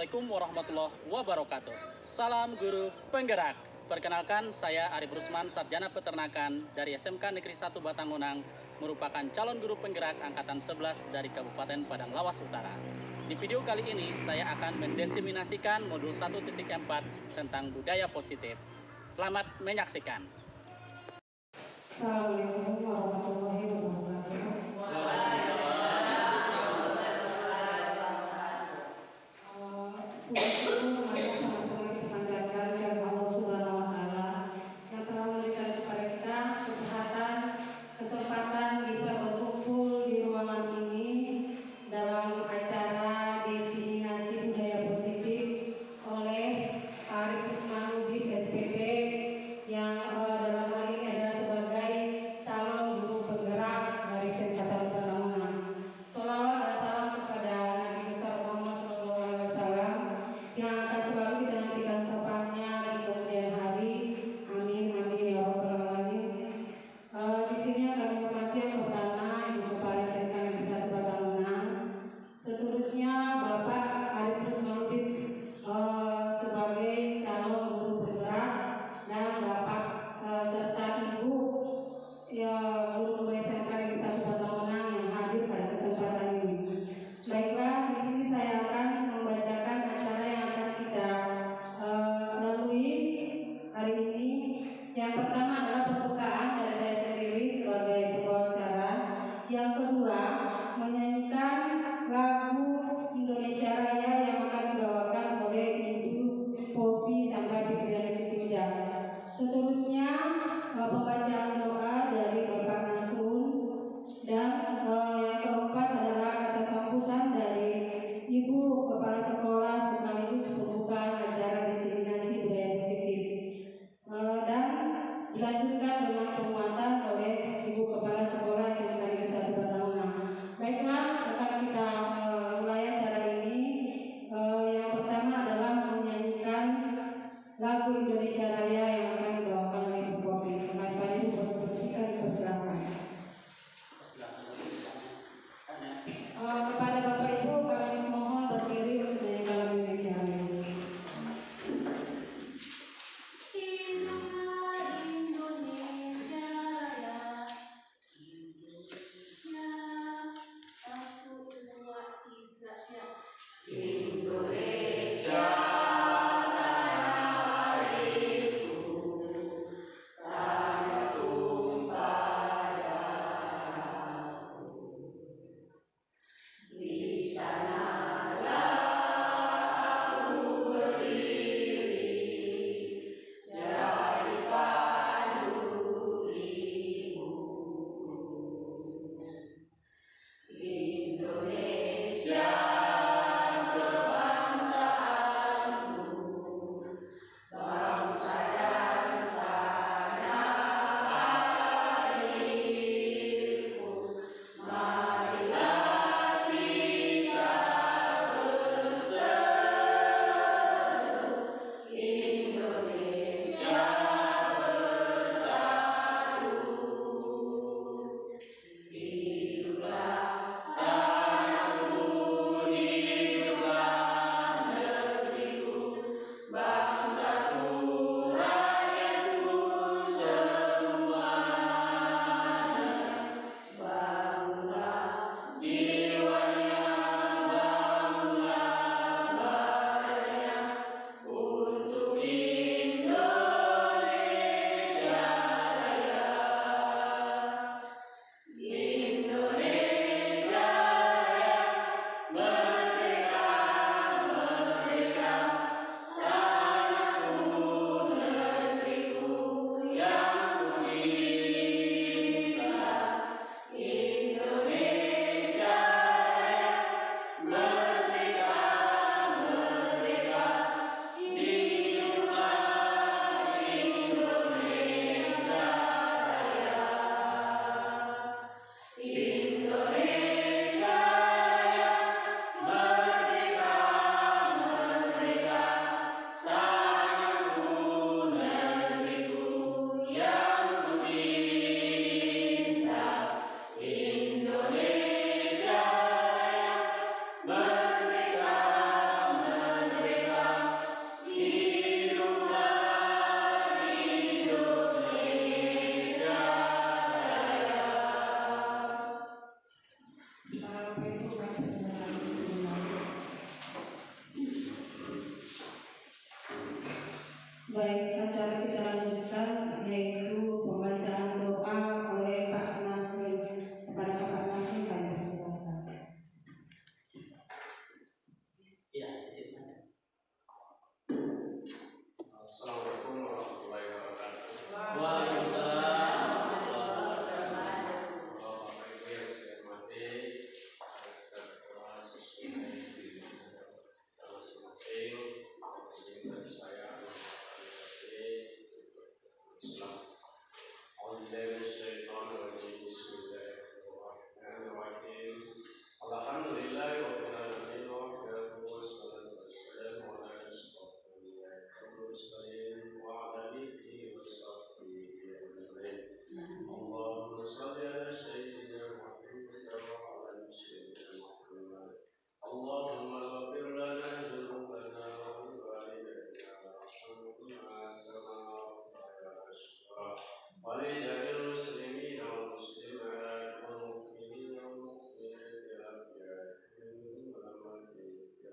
Assalamualaikum warahmatullahi wabarakatuh. Salam guru penggerak. Perkenalkan, saya Arif Rusman, Sarjana Peternakan dari SMK Negeri 1 Batangunang, merupakan calon guru penggerak angkatan 11 dari Kabupaten Padang Lawas Utara. Di video kali ini, saya akan mendeseminasikan modul 1.4 tentang budaya positif. Selamat menyaksikan. Assalamualaikum warahmatullahi wabarakatuh. Mari sama-sama kita panjatkan kepada Allah Subhanahu wa Ta'ala yang telah memberikan kepada kita kesehatan, kesempatan bisa berkumpul di ruangan ini dalam acara diseminasi budaya positif oleh Arif Rusman Lubis SPD yang dalam hal ini adalah sebagai calon guru penggerak dari SMK Batangunang. Sholawat dan salam kepada Nabi besar Muhammad SAW Baik, acara kita lanjutkan yaitu pembacaan doa oleh Pak Nasri. Kepada Pak Nasri kami persilakan. Ya, Assalamualaikum warahmatullahi wabarakatuh. Waalaikumsalam. Bapak Ibu yang saya hormati, kita berdoa sesuai dengan masing-masing. Izinkan saya Islam. Bismillahirrahmanirrahim. Alhamdulillahirabbil alamin wassalatu wassalamu ala asyrofil mursalin wa ala alihi wa sahbihi ajmain. Allahumma shalli ala sayyidina Muhammad wa ala ali sayyidina Muhammad. Allahumma ighfir lana dzunubana wa walidayna wa li jami'il muslimina wal muslimat wal mu'minina wal mu'minat ya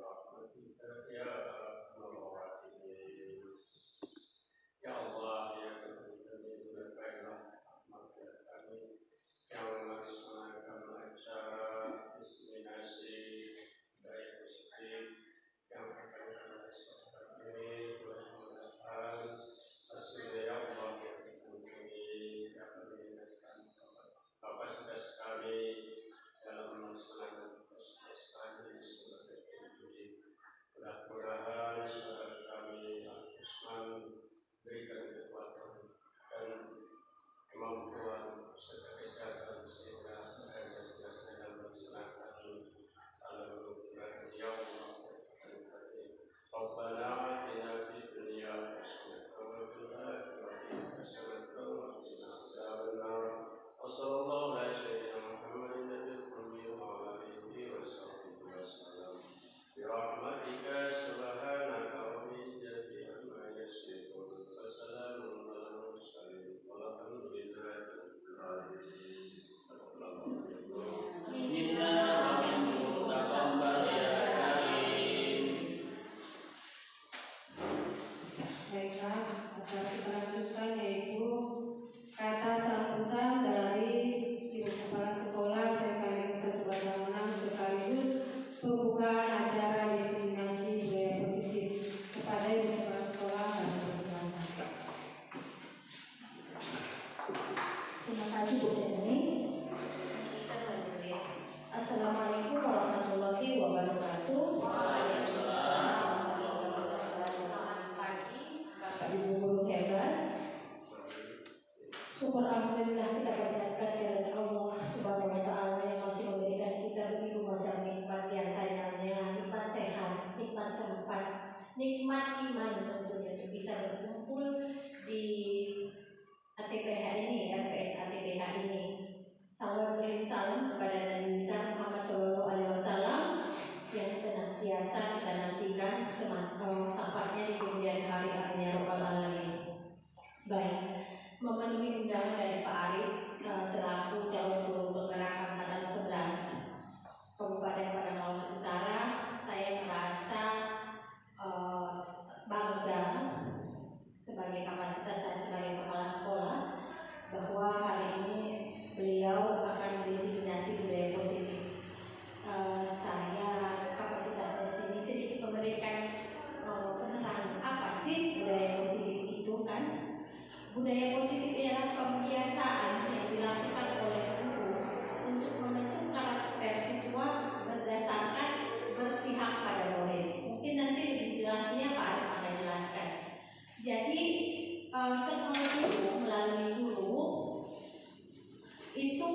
rahmatika ya arhamar rahimin. Ya Allah, ya kami menggunakanlah rahmat kami yang melaksanakan acara inseminasi baik positif yang akan dilaksanakan ini mudah-mudahan hasilnya ya Allah yang diikuti dapat meningkatkan kapasitas kami dalam melaksanakan proses kami sebagai individu. Mudah-mudahan saudara kami Al-Usman berikan kekuatan dan kemampuan serta kesehatan sehingga mereka jelas dalam melaksanakan al-Quran ya Allah. Rabbana atina fid dunya hasanatan wa fil akhirati hasanatan wa qina adzabannar. Wa sallallahu ala sayyidina Muhammadin nabiyil ummi wa ala alihi wa sahbihi wasallam. Bi rahmatika subhanaka wa bihamdika amma yasifun. Wassalamun ala mursalin walhamdulillahi rabbil alamin. Minna wa minkum taqabbal ya karim. Baiklah, acara kita lanjutkan yaitu kata sambutan dari Ibu Kepala Sekolah SMK Negeri 1 Batangunang sekaligus pembukaan acara diseminasi budaya positif. Kepada Ibu Kepala Sekolah kami persilakan. Terima kasih Bu Denny. Assalamualaikum warahmatullahi wabarakatuh. Selamat pagi Bapak Ibu guru hebat. Syukur alhamdulillah kita panjatkan kepada Allah Subhanahu wa taala yang masih memberikan kita begitu macam nikmat di antaranya nikmat sehat, nikmat sempat, nikmat iman tentunya untuk bisa berkumpul di ATPH ini, RPS ATPH ini. Salam beri salam kepada Nabi besar Muhammad Shallallahu Alaihi Wasallam yang senantiasa kita nantikan sampainya di kemudian hari amin ya rabbal alamin. Baik, memenuhi undangan dari Pak Arif selaku calon guru penggerak angkatan 11 Kabupaten Padang Lawas Utara, saya merasa bangga sebagai kapasitas saya sebagai kepala sekolah bahwa hari ini beliau akan mendiseminasi budaya positif. Saya kapasitasnya sini sedikit memberikan penerangan apa sih budaya positif itu kan. Budaya positif ialah pembiasaan yang dilakukan oleh guru untuk membentuk karakter siswa berdasarkan berpihak pada murid. Mungkin nanti lebih jelasnya Pak Arif akan jelaskan. Jadi sekolah guru melalui guru itu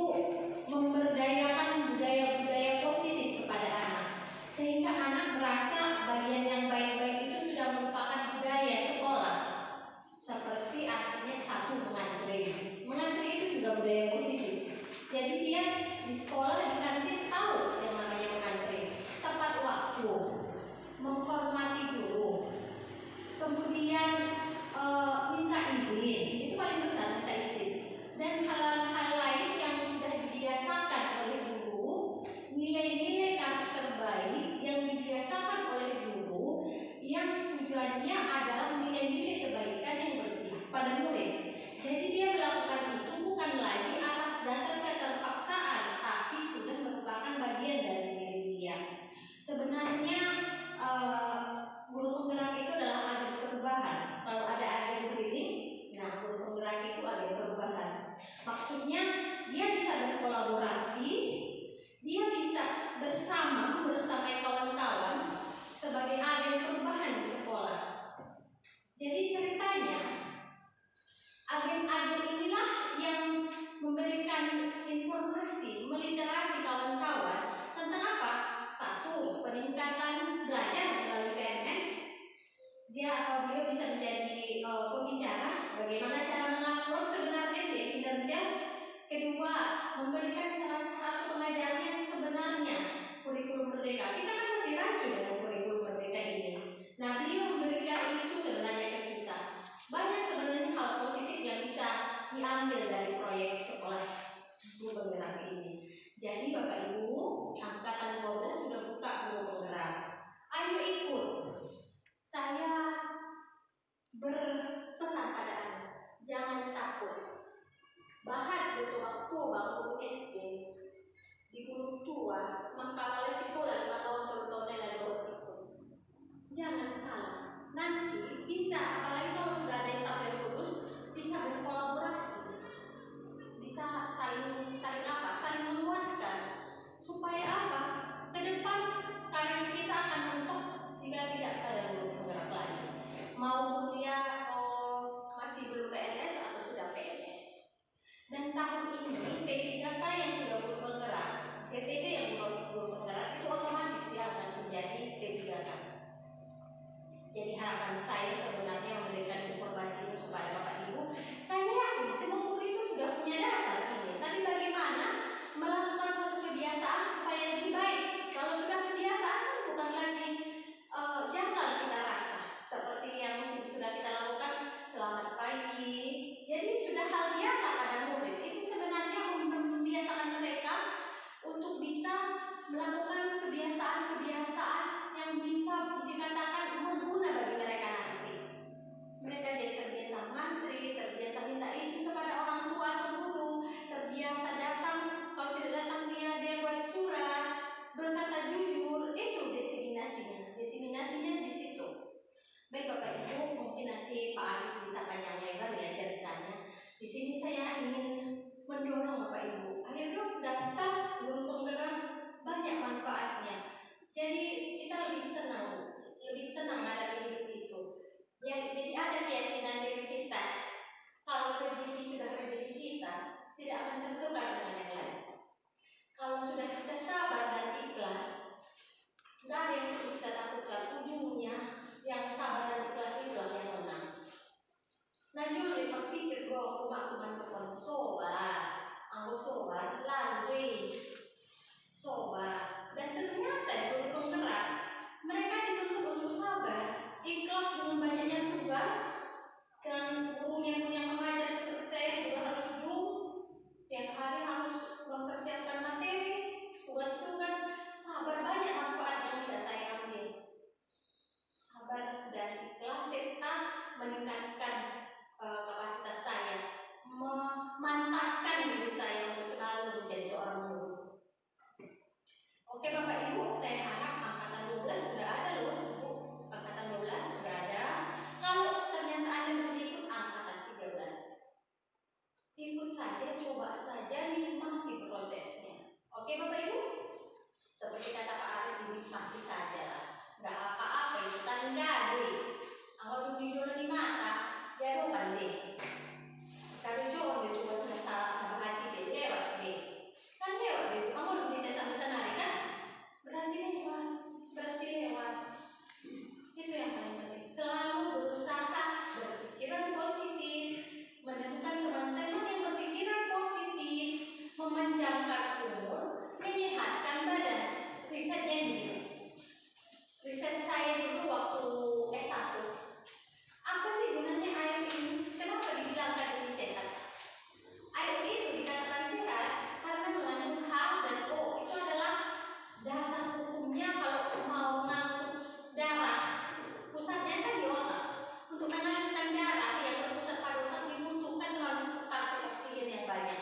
memberdayakan budaya-budaya positif kepada anak, sehingga anak merasa bagian yang baik-baik itu sudah merupakan budaya sekolah. Seperti artinya satu, mengantri itu juga budaya positif. Jadi dia di sekolah di kantin tahu yang namanya mengantri, tepat waktu, menghormati guru, kemudian minta izin Kedua, memberikan cara-cara pengajaran yang sebenarnya kurikulum merdeka. Kita kan masih rancu dengan kurikulum merdeka ini. Nah, beliau memberikan itu sebenarnya ke kita. Banyak sebenarnya hal positif yang bisa diambil dari proyek sekolah guru penggerak ini. Jadi Bapak Ibu, angkatan 12 sudah buka guru penggerak. Ayo ikut. Saya berpesan pada Anda, jangan takut. Bahkan butuh waktu bangun SD di Gunung Tua, maka sekolah 5 tahun terutama dan ikut. Jangan kalah. Nanti bisa, apalagi kalau sudah ada yang sampai lulus, bisa berkolaborasi, bisa saling menguatkan. Supaya apa? Ke depan karir kita akan mentok jika tidak ada guru penggerak lagi. Mau kuliah masih belum PNS atau sudah PNS. Dan tahun ini P3K yang sudah guru penggerak, PTD yang guru penggerak itu otomatis dia akan menjadi P3K. Jadi harapan saya sebenarnya memberikan informasi ini kepada Bapak Ibu. Saya yakin semua guru itu sudah punya dasar ini. Tapi bagaimana melakukan suatu kebiasaan supaya lebih baik? Kalau sudah kebiasaan bukan lagi janggal kita rasa seperti yang sudah kita lakukan selamat pagi. Jadi sudah hal biasa pada murid. Itu sebenarnya membiasakan mereka untuk bisa melakukan kebiasaan-kebiasaan yang bisa dikatakan berguna bagi mereka nanti. Mereka jadi terbiasa mantri, terbiasa minta izin kepada orang tua atau guru, terbiasa datang, kalau tidak datang dia buat surat, berkata jujur. Itu diseminasinya di situ. Baik Bapak Ibu, mungkin nanti Pak Arif bisa panjang lebar ya ceritanya. Di sini saya ingin mendorong Bapak Ibu, ayo dong daftar guru penggerak, banyak manfaatnya. Jadi kita lebih tenang menghadapi hidup itu. Jadi ada keyakinan diri kita. Kalau rezeki sudah rezeki kita, tidak akan tertukar dengan yang lain. Kalau sudah kita sabar dan ikhlas, tidak ada yang perlu kita takutkan. Ujungnya yang sabar dan ikhlas itulah yang menang. Nah, jangan berpikir bahwa kuman sobar, anggo sobar, lalu sobar. Dan ternyata di guru penggerak mereka dituntut untuk sabar, ikhlas dengan banyaknya tugas, dan gurunya pun yang mengajar seperti saya juga harus zoom, tiap hari harus mempersiapkan materi, tugas-tugas. Sabar, banyak manfaat yang bisa saya ambil. Sabar dan ikhlas serta meningkatkan kapasitas saya, memantaskan diri saya untuk selalu menjadi seorang guru. Oke Bapak Ibu, saya harap angkatan 12 sudah ada loh. Angkatan 12 sudah ada. Kalau ternyata Anda belum ikut angkatan 13, ikut saja, coba saja, nikmati prosesnya. Oke Bapak Ibu? Seperti kata Pak Arif, nikmati saja. Nggak apa-apa, ikutan jadi. Kalau jujur di mata, ya lo pandai. Kalau jujur itu sudah salah hati dia lewat deh. Kan lewat deh. Kamu udah minta sampai senari kan? Berarti lewat. Itu yang paling penting. Selalu berusaha berpikiran positif, menemukan teman-teman yang berpikiran positif, memanjangkan umur, menyehatkan badan. Risetnya gitu. Riset saya dulu waktu S1. Apa sih gunanya air ini? Kenapa dibilangkan ini sehat? Air itu dikatakan sehat karena mengandung H dan O. Itu adalah dasar hukumnya kalau mau mengangkut darah. Pusatnya kan di otak. Untuk mengalirkan darah yang berpusat pada otak dibutuhkan transportasi oksigen yang banyak.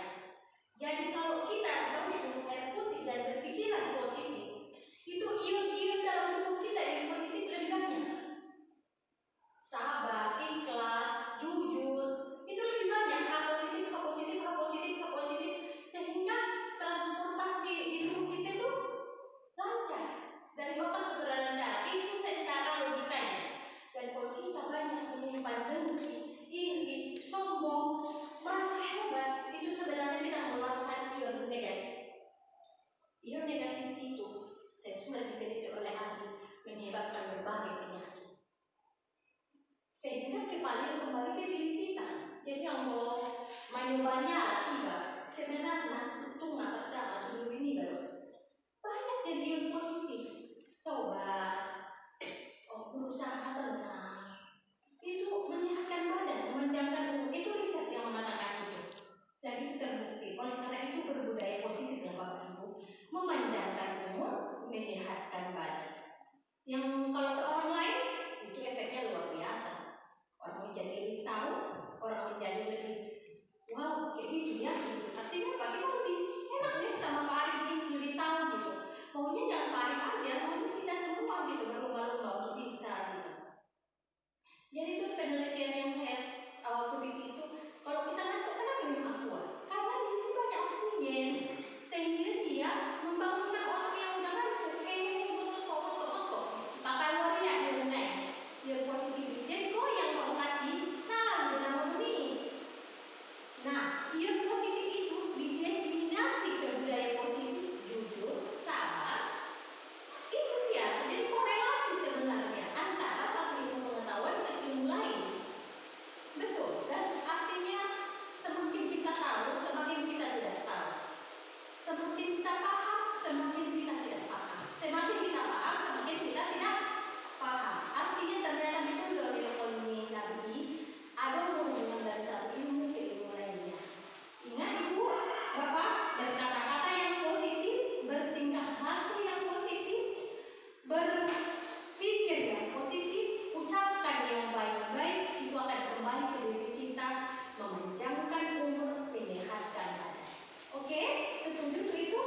Jadi kalau kita banyak minum air putih dan berpikiran positif, itu ion-ion dalam tubuh kita yang positif lebih banyak. Sabar, ikhlas, jujur, itu lebih banyak hal positif, sehingga transportasi di tubuh kita itu lancar dari otak ke peredaran darah. Itu secara logikanya. Dan kalau kita banyak menyimpan dengki, iri, sombong, merasa hebat, itu sebenarnya kita mengeluarkan ion negatif. Ion negatif itu saya sudah diteliti oleh ahli menyebabkan berbagai penyakit. Sehingga kembali ke diri kita. Jadi yang mau menyubahnya tiba. sebenarnya untung pertama dulu ini baru banyak jadi yang positif. Sobat, berusaha tenang, itu menyehatkan badan, memanjangkan umur, itu riset yang mengatakan itu. Jadi itu terbukti. Oleh karena itu berbudaya positif ya Bapak Ibu, memanjangkan umur, menyehatkan badan. Yang kalau ke orang lain itu efeknya luar biasa. Orang menjadi lebih tahu, orang menjadi lebih wow kayak gitu ya. Artinya Pak kita lebih enak nih sama Pak Arif ini lebih tahu gitu. Maunya jangan Pak Arif aja, maunya kita semua gitu berlomba-lomba untuk bisa gitu. Jadi itu penelitian yang saya awal kutip itu, kalau kita ngantuk kenapa minum aqua? Karena di sini banyak oksigen, sehingga dia membangunkan otak yang udah ngantuk. Ini otot, pakai waria dia naik, dia positif. Jadi goyang kalau kaki, nah udah murni. Nah, ion positif itu didiseminasi ke budaya positif, jujur, sabar. Itu dia, jadi korelasi sebenarnya antara satu ilmu pengetahuan dan ilmu lain. Betul, dan artinya semakin kita tahu, semakin kita tidak tahu. Semakin kita paham, semakin kita tidak paham. Semakin kita paham, semakin kita tidak paham. Artinya ternyata betul oleh ekonomi Nabi, ada hubungan dari satu ilmu ke ilmu lainnya. Ingat Ibu, Bapak, berkata-kata yang positif, bertingkah laku yang positif, berpikir yang positif, ucapkan yang baik-baik, itu akan kembali ke diri kita, memanjangkan umur, menyehatkan badan. Oke, setuju itu?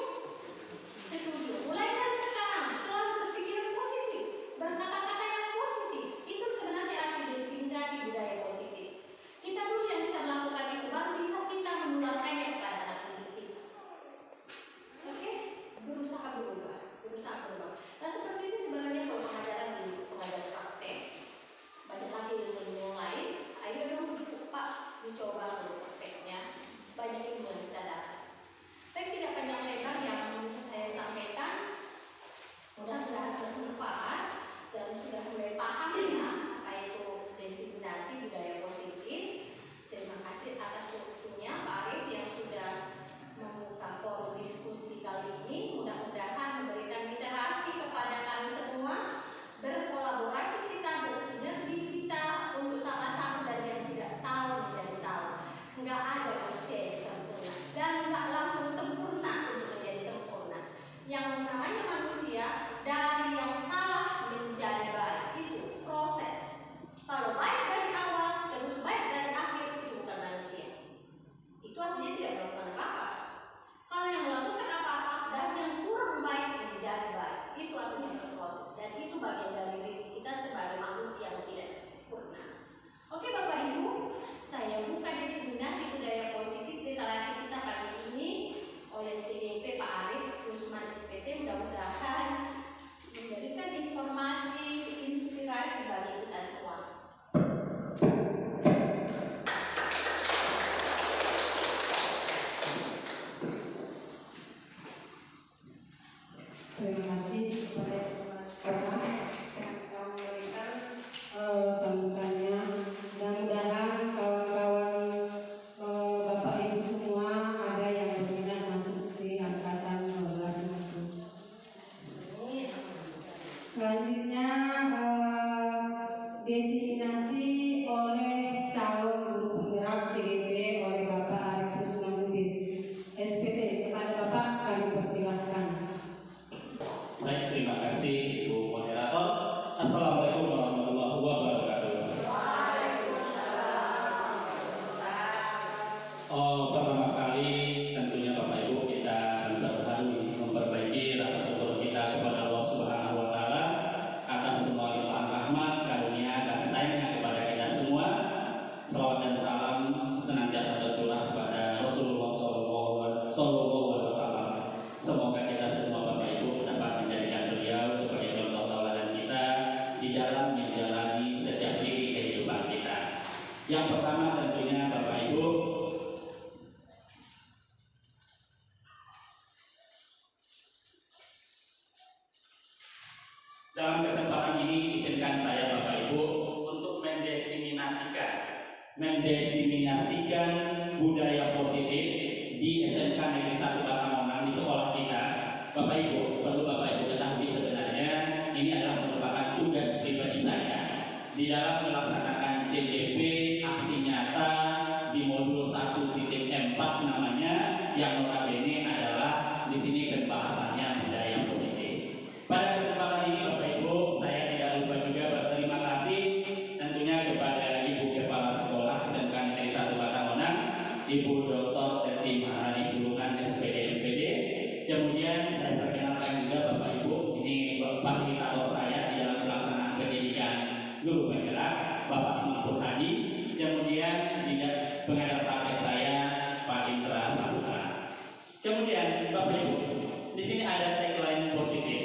Setuju. Mulai dari sekarang selalu berpikir positif, berkata-kata yang positif. Itu sebenarnya arti definisi budaya positif. Kita dulu yang bisa melakukan itu, baru bisa kita menularkannya kepada anak didik kita. Oke, berusaha berubah. Nah seperti ini sebenarnya kalau pengajaran di pengajaran praktek, banyak lagi ilmu yang lain. Ayo dong Pak, dicoba dulu prakteknya. Banyak ilmu yang kita dapat. Baik, tidak panjang lebar yang saya sampaikan. Mudah-mudahan bermanfaat dan sudah mulai paham ya apa itu diseminasi budaya positif. Terima kasih atas waktunya Pak Arif yang sudah membuka forum diskusi kali ini. Mudah-mudahan memberikan literasi kepada kami semua, berkolaborasi kita, bersinergi kita untuk sama-sama dari yang tidak tahu menjadi tahu. Enggak ada manusia yang sempurna dan enggak langsung sempurna untuk menjadi sempurna. Yang namanya manusia dari yang salah menjadi baik itu proses. Kalau baik dari awal terus baik dari akhir itu bukan manusia. Itu artinya tidak melakukan apa-apa. Kalau yang melakukan apa-apa dan yang kurang baik menjadi baik, itu artinya berproses dan itu bagian dari diri kita sebagai makhluk yang tidak sempurna. Oke Bapak Ibu, saya buka diseminasi budaya positif literasi kita pagi ini oleh CDP Pak Arif Rusman SPT. Mudah-mudahan memberikan informasi, inspirasi bagi kita semua. Terima kasih kepada Bapak yang telah memberikan sambutannya. Mudah-mudahan kawan-kawan Bapak Ibu semua ada yang berminat masuk di angkatan 12 itu. Selanjutnya diseminasi oleh calon guru penggerak CGP oleh Bapak Arif Rusman Lubis SPT. Kepada Bapak kami persilahkan. Baik, terima kasih Ibu Moderator. Assalamualaikum warahmatullahi wabarakatuh. Pertama kali tentunya Bapak Ibu kita bisa berharu memperbaiki rasa syukur kita kepada Allah Subhanahu wa Ta'ala atas semua limpahan rahmat, karunia, kasih sayangnya kepada kita semua. Salawat dan salam senantiasa tercurah kepada Rasulullah Sallallahu Alaihi Wasallam. Semoga kita semua Bapak Ibu dapat menjadikan beliau sebagai contoh tauladan kita di dalam menjalani setiap diri kehidupan kita. Yang pertama tentunya Bapak Ibu, dalam kesempatan ini izinkan saya Bapak Ibu untuk mendiseminasikan budaya positif di SMK Negeri 1 Batangonang di sekolah kita, Bapak Ibu, perlu Bapak Ibu ketahui sebenarnya ini adalah merupakan tugas pribadi saya di dalam melaksanakan CJP aksi nyata di modul 1.4 namanya, yang notabene adalah di sini pembahasannya budaya positif. Pada kesempatan ini Bapak Ibu, saya tidak lupa juga berterima kasih tentunya kepada Ibu Kepala Sekolah SMK Negeri 1 Batangonang, Ibu Dr. Teti Maharani Bulungan SPD MPD. Kemudian saya perkenalkan juga Bapak Ibu, ini fasilitator saya di dalam pelaksanaan pendidikan guru penggerak, Bapak Mahfud Hadi. Kemudian pengajar praktek saya Pak Indra Saputra. Kemudian Bapak Ibu, di sini ada tagline positif,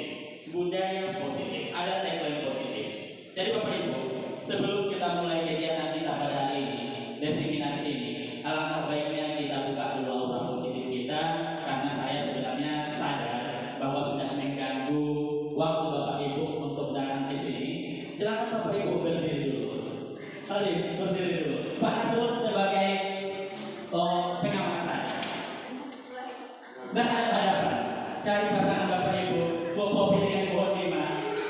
budaya positif, ada tagline positif. Jadi Bapak Ibu, sebelum kita mulai kegiatan kita pada hari ini, diseminasi ini, alangkah baiknya kita buka dulu aura positif kita, karena saya sebenarnya sadar bahwa sudah mengganggu waktu Bapak Ibu untuk datang ke sini. Silakan Bapak Ibu berdiri dulu. Mari berdiri dulu. Pak Asrul sebagai pengawas saya. Berhadapan. Cari pasangan Bapak Ibu. Bobo dengan Bu Dima,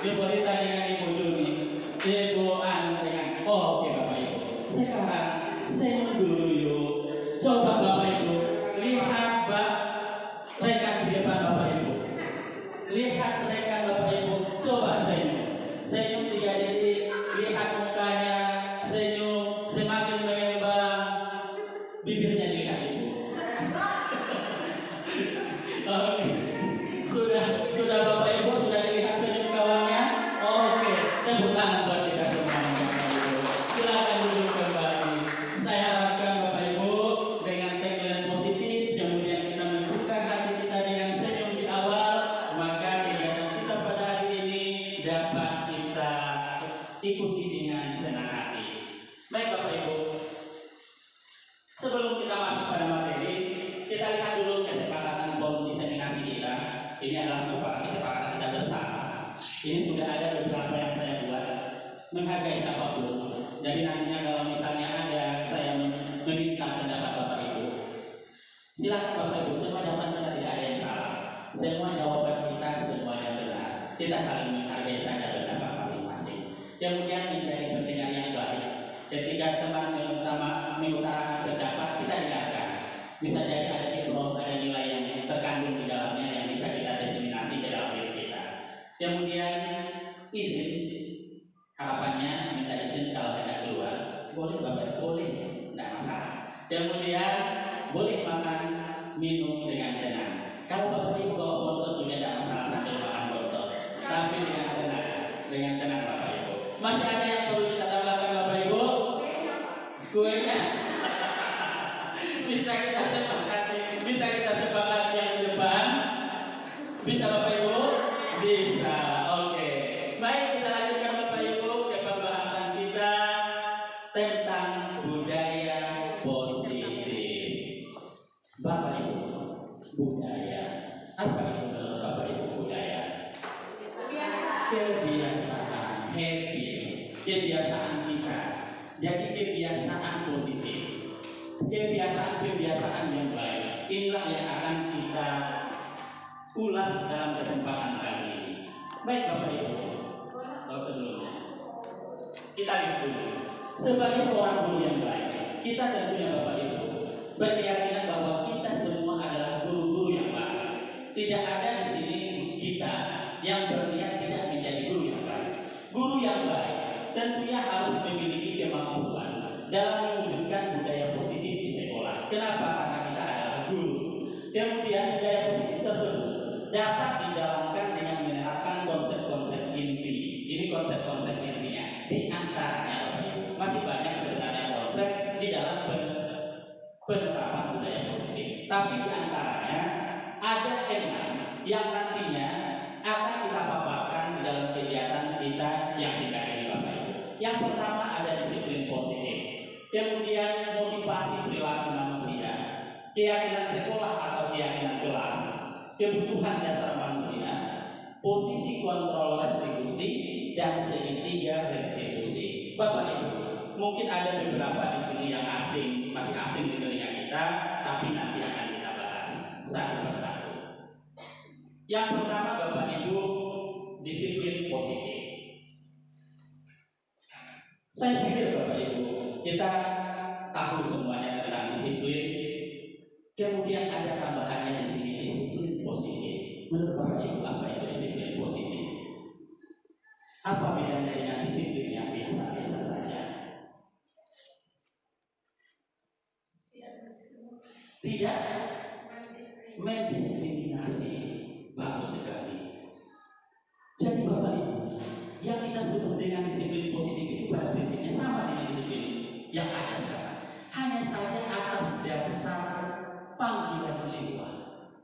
Ibu Rita dengan Ibu Juni, Ibu Anu dengan oke Bapak Ibu. Sekarang saya dulu yuk. Coba Bapak Ibu lihat rekan di depan Bapak Ibu. Lihat rekan Bapak Ibu. Coba senyum. Senyum 3 detik. Lihat mukanya. Senyum. Semakin mengembang. Bibirnya dilihat Ibu. Oke. Sudah Bapak Ibu sudah dilihat senyum kawannya. Oke. Tepuk tangan buat kita semua. Silakan duduk kembali. Saya harapkan Bapak Ibu dengan tagline positif, kemudian kita membuka hati kita dengan senyum di awal, maka kegiatan kita pada hari ini dapat kita ikuti dengan senang hati. Baik Bapak Ibu, sebelum kita masuk pada materi, kita lihat dulu kesepakatan bom diseminasi kita. Ini adalah merupakan kesepakatan kita bersama. Ini sudah ada beberapa yang saya buat, menghargai siapapun. Jadi nantinya kalau misalnya ada saya meminta pendapat Bapak Ibu, silakan Bapak Ibu, semua jawaban kita tidak ada yang salah. Semua jawaban kita semuanya benar. Kita saling menghargai saja pendapat masing-masing. Kemudian mencari pendengar yang baik. Ketika teman mengutarakan pendapat, kita dengarkan. Bisa jadi ada hikmah, ada nilai yang terkandung di dalamnya yang bisa kita diseminasi ke dalam diri kita. Kemudian izin, harapannya minta izin kalau tidak keluar, boleh Bapak, boleh, tidak masalah. Kemudian boleh makan minum dengan tenang. Kalau Bapak Ibu bawa botol juga tidak masalah sambil makan botol, tapi dengan tenang Bapak Ibu. Masih ada yang perlu kita tambahkan Bapak Ibu? Kuenya. Bisa kita sepakati yang di depan? Bisa Bapak Ibu? Bisa. Oke. Baik, kita lanjutkan Bapak Ibu ke pembahasan kita tentang budaya positif. Bapak Ibu, budaya. Apa itu menurut Bapak Ibu budaya? Kebiasaan, habit, kebiasaan kita. Jadi kebiasaan positif. Kebiasaan yang baik. Inilah yang akan kita ulas dalam kesempatan kali ini. Baik Bapak Ibu, sebelumnya kita lihat dulu. Sebagai seorang guru yang baik, kita tentunya Bapak Ibu berkeyakinan bahwa kita semua adalah guru-guru yang baik. Tidak ada di sini kita yang berniat tidak menjadi guru yang baik. Guru yang baik tentunya harus memiliki kemampuan dalam mewujudkan budaya positif di sekolah. Kenapa? Karena kita adalah guru. Kemudian budaya positif tersebut dapat dijalankan dengan menerapkan konsep-konsep inti. Ini konsep-konsep intinya. Di antaranya Bapak Ibu, masih banyak sebenarnya konsep di dalam penerapan budaya positif. Tapi di antaranya ada 6 yang nantinya akan kita paparkan di dalam kegiatan kita yang singkat ini Bapak Ibu. Yang pertama ada disiplin positif. Kemudian motivasi perilaku manusia, keyakinan sekolah atau keyakinan kelas, kebutuhan dasar manusia, posisi kontrol restitusi, dan segitiga restitusi. Bapak Ibu, mungkin ada beberapa di sini yang asing, masih asing di telinga kita, tapi nanti akan kita bahas. satu persatu. Yang pertama Bapak Ibu, disiplin positif. Saya pikir Bapak Ibu, kita tahu semuanya tentang disiplin. Kemudian ada tambahannya di sini, disiplin positif. Menurut Bapak Ibu, apa itu disiplin positif? Apa bedanya dengan disiplin yang biasa-biasa saja? Tidak mendiskriminasi. Bagus sekali. Jadi Bapak Ibu, yang kita sebut dengan disiplin positif itu pada prinsipnya sama dengan disiplin yang ada sekarang. Hanya saja atas dasar panggilan jiwa,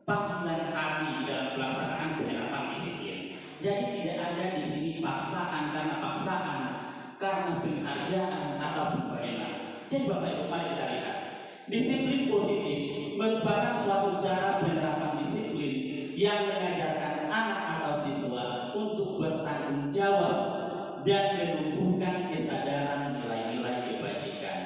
panggilan hati dalam pelaksanaan penerapan disiplin. Jadi tidak ada di sini paksaan karena paksaan, karena penghargaan ataupun bagaimana. Jadi Bapak Ibu, mari kita lihat. Disiplin positif merupakan suatu cara penerapan disiplin yang mengajarkan anak atau siswa untuk bertanggung jawab dan menumbuhkan kesadaran nilai-nilai kebajikan.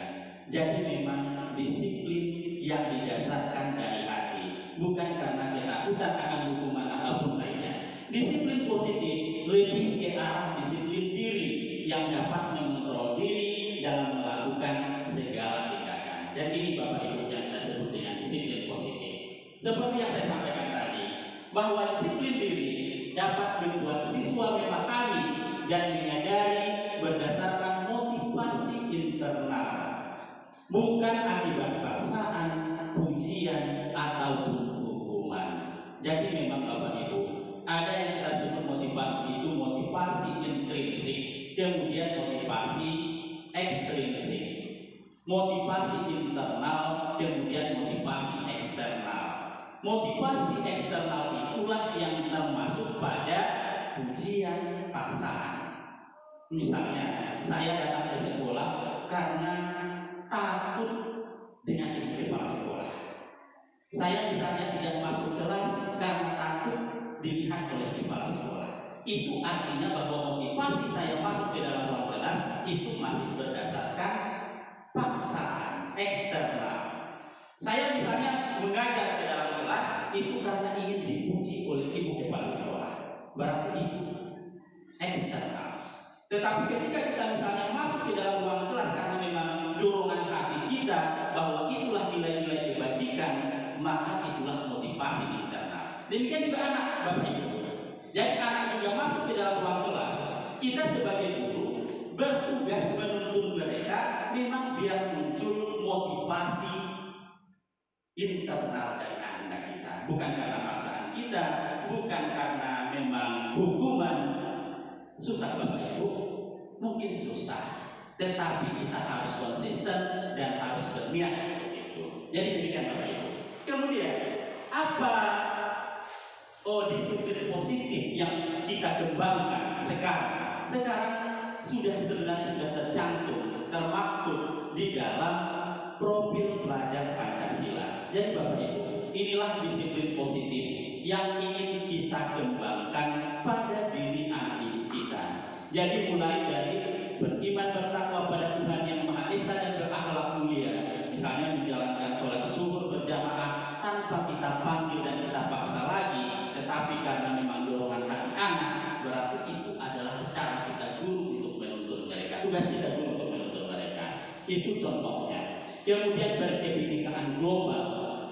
Jadi memang disiplin yang didasarkan dari hati, bukan karena ketakutan akan hukuman ataupun lainnya. Disiplin positif lebih ke arah disiplin diri yang dapat mengontrol diri dalam melakukan segala tindakan. Dan ini Bapak Ibu yang kita sebut dengan disiplin positif. Seperti yang saya sampaikan tadi, bahwa disiplin diri dapat membuat siswa memahami dan menyadari berdasarkan motivasi internal, bukan akibat paksaan, pujian ataupun hukuman. Jadi memang Bapak Ibu, ada yang kita sebut motivasi itu motivasi intrinsik, kemudian motivasi ekstrinsik, motivasi internal, kemudian motivasi eksternal. Motivasi eksternal itulah yang termasuk pada pujian paksaan. Misalnya, saya datang ke sekolah karena takut dengan ibu kepala sekolah. Saya misalnya tidak masuk kelas karena takut dilihat oleh kepala sekolah. Itu artinya bahwa motivasi saya masuk ke dalam ruang kelas itu masih berdasarkan paksaan eksternal. Saya misalnya mengajar ke dalam kelas itu karena ingin dipuji oleh ibu kepala sekolah, berarti itu eksternal. Tetapi ketika kita misalnya masuk ke dalam ruang kelas karena memang dorongan hati kita bahwa itulah nilai-nilai kebajikan, maka itulah motivasi internal. Demikian juga anak, Bapak Ibu. Jadi anak juga masuk ke dalam ruang kelas, kita sebagai guru bertugas menuntun mereka memang biar muncul motivasi internal dari anak kita, bukan karena paksaan kita, bukan karena memang hukuman. Susah Bapak Ibu, mungkin susah, tetapi kita harus konsisten dan harus berniat seperti itu. Jadi demikian Bapak Ibu. Kemudian apa disiplin positif yang kita kembangkan sekarang? Sekarang sebenarnya sudah tercantum, termaktub di dalam profil pelajar Pancasila. Jadi Bapak Ibu, inilah disiplin positif yang ingin kita kembangkan pada diri anak didik kita. Jadi mulai dari beriman bertakwa pada Tuhan yang Maha Esa dan berakhlak mulia. Misalnya menjalankan sholat zuhur berjamaah tanpa kita panggil dan kita paksa lagi, tetapi karena memang dorongan hati anak, berarti itu adalah cara kita guru untuk menuntun mereka. Tugas kita guru untuk menuntun mereka. Itu contohnya. Kemudian berkebinekaan global,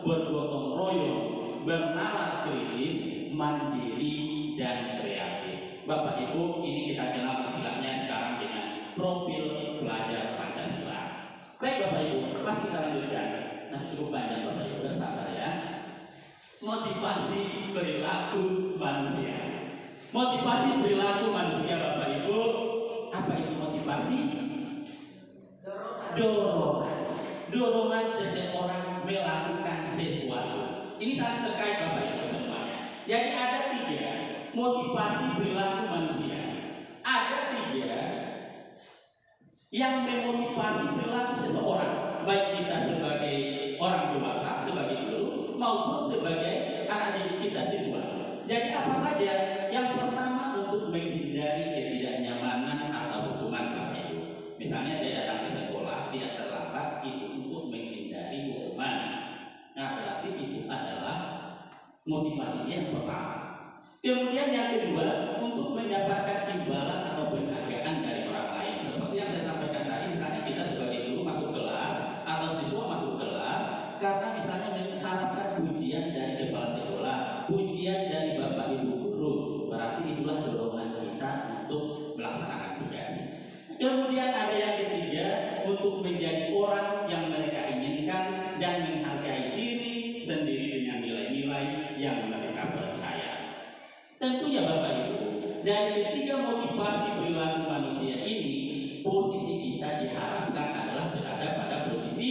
bergotong royong, bernalar kritis, mandiri dan kreatif. Bapak Ibu, ini kita kenal istilahnya sekarang dengan profil pelajar Pancasila. Baik Bapak Ibu, pas kita lanjutkan. Masih cukup panjang Bapak Ibu, bersabar ya. Motivasi perilaku manusia. Motivasi perilaku manusia Bapak Ibu, apa itu motivasi? Dorongan seseorang melakukan sesuatu. Ini sangat terkait Bapak Ibu semuanya. Jadi ada 3 motivasi perilaku manusia. Ada 3 yang memotivasi perilaku seseorang, baik kita sebagai orang dewasa, sebagai guru, maupun sebagai anak didik kita, siswa. Jadi apa saja? Yang pertama, untuk menghindari ketidaknyamanan atau hukuman Bapak Ibu. Misalnya dia datang ke sekolah tidak terlambat, itu untuk menghindari hukuman. Nah, berarti itu adalah Kemudian yang kedua, untuk mendapatkan imbalan atau penghargaan dari orang lain. Seperti yang saya sampaikan tadi, misalnya kita sebagai guru masuk kelas atau siswa masuk kelas, karena misalnya mengharapkan pujian dari kepala sekolah, pujian dari bapak ibu guru, berarti itulah dorongan kita untuk melaksanakan tugas. Kemudian ada yang ketiga, untuk menjadi orang yang mereka inginkan dan menghargai diri sendiri dengan nilai-nilai yang mereka percaya. Tentunya Bapak Ibu, dari ketiga motivasi perilaku manusia ini, posisi kita diharapkan adalah berada pada posisi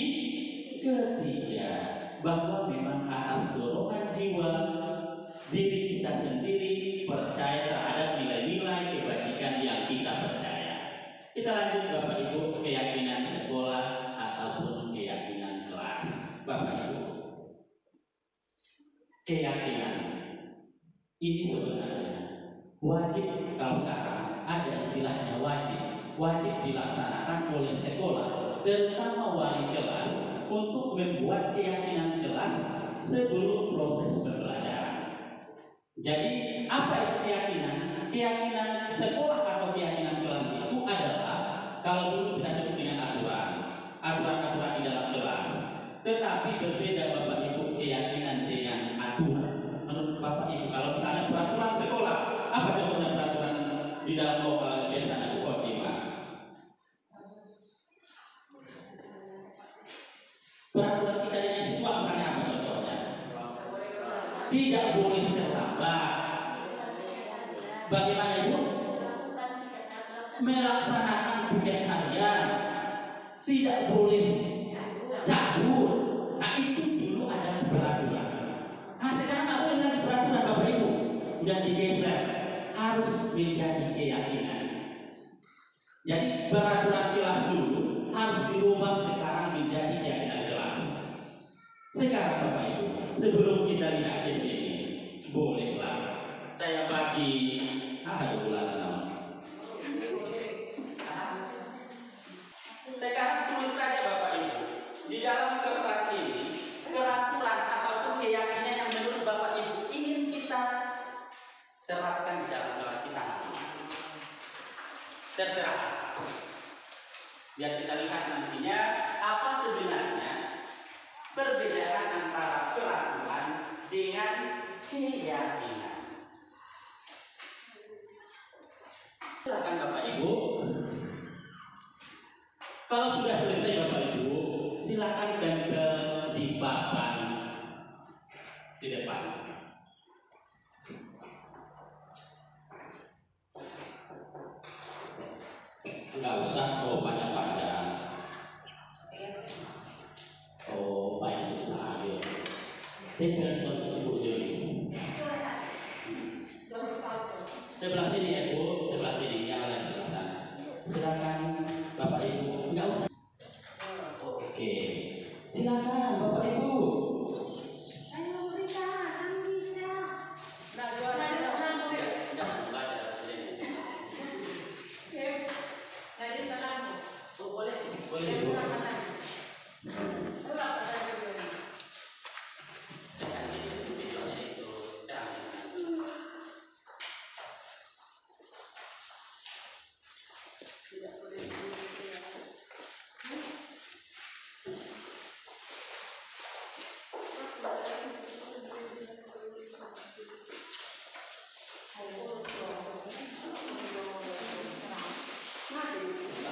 ketiga, bahwa memang atas dorongan jiwa diri kita sendiri percaya terhadap nilai-nilai kebajikan yang kita percaya. Kita lanjut Bapak Ibu, keyakinan sekolah ataupun keyakinan kelas. Bapak Ibu, keyakinan ini sebenarnya wajib. Kalau sekarang ada istilahnya wajib dilaksanakan oleh sekolah, terutama wali kelas, untuk membuat keyakinan kelas sebelum proses pembelajaran. Jadi apa itu keyakinan? Keyakinan sekolah atau keyakinan kelas itu adalah, kalau dulu kita sebut dengan aturan di dalam kelas. Tetapi berbeda Bapak Ibu keyakinan dengan aturan. Menurut Bapak Ibu, kalau misalnya peraturan sekolah, apa contohnya peraturan di dalam lokal biasanya Bu Khotimah? Peraturan kita dengan siswa misalnya apa contohnya? Tidak boleh terlambat. Bagaimana Ibu? Melaksanakan tugas harian. Tidak boleh cabut. Nah itu dulu adalah peraturan. Nah sekarang nggak boleh lagi peraturan Bapak Ibu. Sudah digeser. Harus menjadi keyakinan. Jadi peraturan kelas dulu harus dirubah sekarang menjadi keyakinan kelas. Sekarang Bapak Ibu, sebelum kita lihat ke sini, bolehlah saya bagi sekarang tulis saja Bapak Ibu di dalam kertas ini peraturan ataupun keyakinan yang menurut Bapak Ibu ingin kita terapkan di dalam kelas kita masing-masing. Terserah. Biar kita lihat nantinya apa sebenarnya perbedaan antara peraturan dengan keyakinan. Silakan Bapak Ibu. Kalau sudah selesai Bapak Ibu, silakan tempel di papan di depan. Enggak usah panjang-panjang. Banyak susah aja. Tempel suatu Ibu jadi. Sebelah sini ya Bu, sebelah sini yang lain sebelah sana. Silakan Bapak Ibu, enggak usah. Oke, silakan Bapak Ibu. Ayo Rita, kamu bisa. Jangan baca sini. Boleh Bu.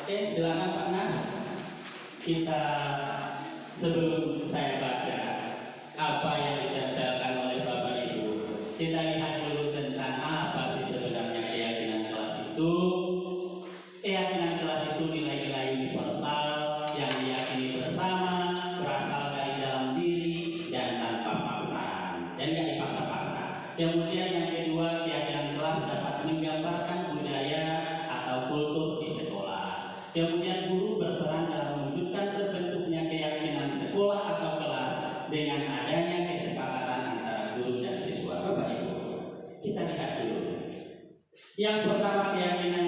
Oke, silakan Pak Nas. Kita sebelum saya baca apa yang ditempelkan oleh Bapak Ibu, kita lihat dulu tentang apa sih sebenarnya keyakinan kelas itu. Keyakinan kelas itu nilai-nilai universal yang diyakini bersama, berasal dari dalam diri dan tanpa paksaan, dan tidak dipaksa-paksa. Kemudian yang kedua, keyakinan kelas dapat menggambarkan budaya atau kultur di sekolah. Kemudian guru berperan dalam mewujudkan terbentuknya keyakinan sekolah atau kelas dengan adanya kesepakatan antara guru dan siswa. Bapak Ibu, kita lihat dulu. Yang pertama keyakinan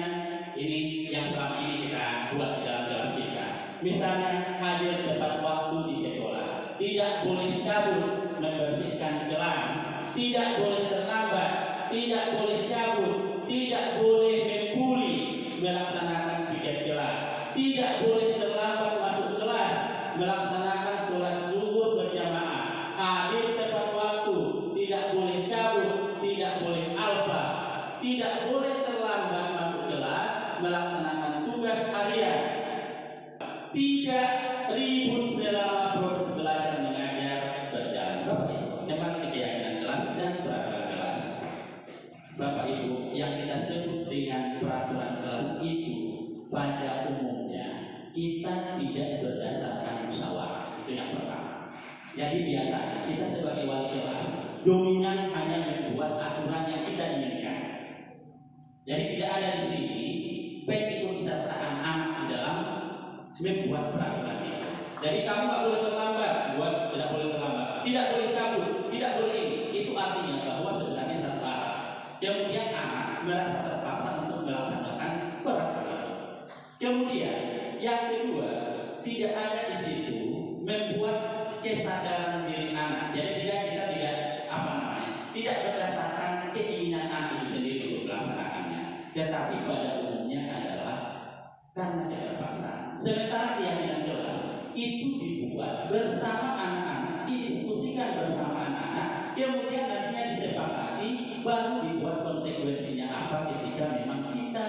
ini yang selama ini kita buat di dalam kelas kita. Misalnya hadir tepat waktu di sekolah, tidak boleh cabut membersihkan kelas, tidak boleh terlambat, tidak boleh cabut, tidak boleh membuli melaksanakan piket kelas, tidak boleh terlambat masuk kelas, melaksanakan sholat zuhur berjamaah, hadir tepat waktu, tidak boleh cabut, tidak boleh alfa, tidak boleh terlambat masuk kelas, melaksanakan tugas harian, tidak ribut selama proses belajar mengajar berjalan. Bapak Ibu, memang keyakinan kelas dan peraturan kelas. Bapak Ibu, yang kita sebut dengan peraturan kelas itu pada umumnya kita tidak berdasarkan musyawarah. Itu yang pertama. Jadi biasanya kita sebagai wali kelas dominan hanya membuat aturan yang kita inginkan. Jadi tidak ada di sini keikutsertaan anak di dalam membuat peraturan itu. Jadi kamu nggak boleh terlambat, buat tidak boleh terlambat, tidak boleh cabut, tidak boleh ini. Itu artinya bahwa sebenarnya satu arah. Kemudian anak merasa terpaksa untuk melaksanakan peraturan. Kemudian yang kedua, tidak ada di situ membuat kesadaran diri anak. Jadi kita tidak tidak berdasarkan keinginan anak itu sendiri untuk melaksanakannya, tetapi pada umumnya adalah karena keterpaksaan. Sementara keyakinan kelas itu dibuat bersama anak-anak, didiskusikan bersama anak-anak, kemudian nantinya disepakati, baru dibuat konsekuensinya apa ketika memang kita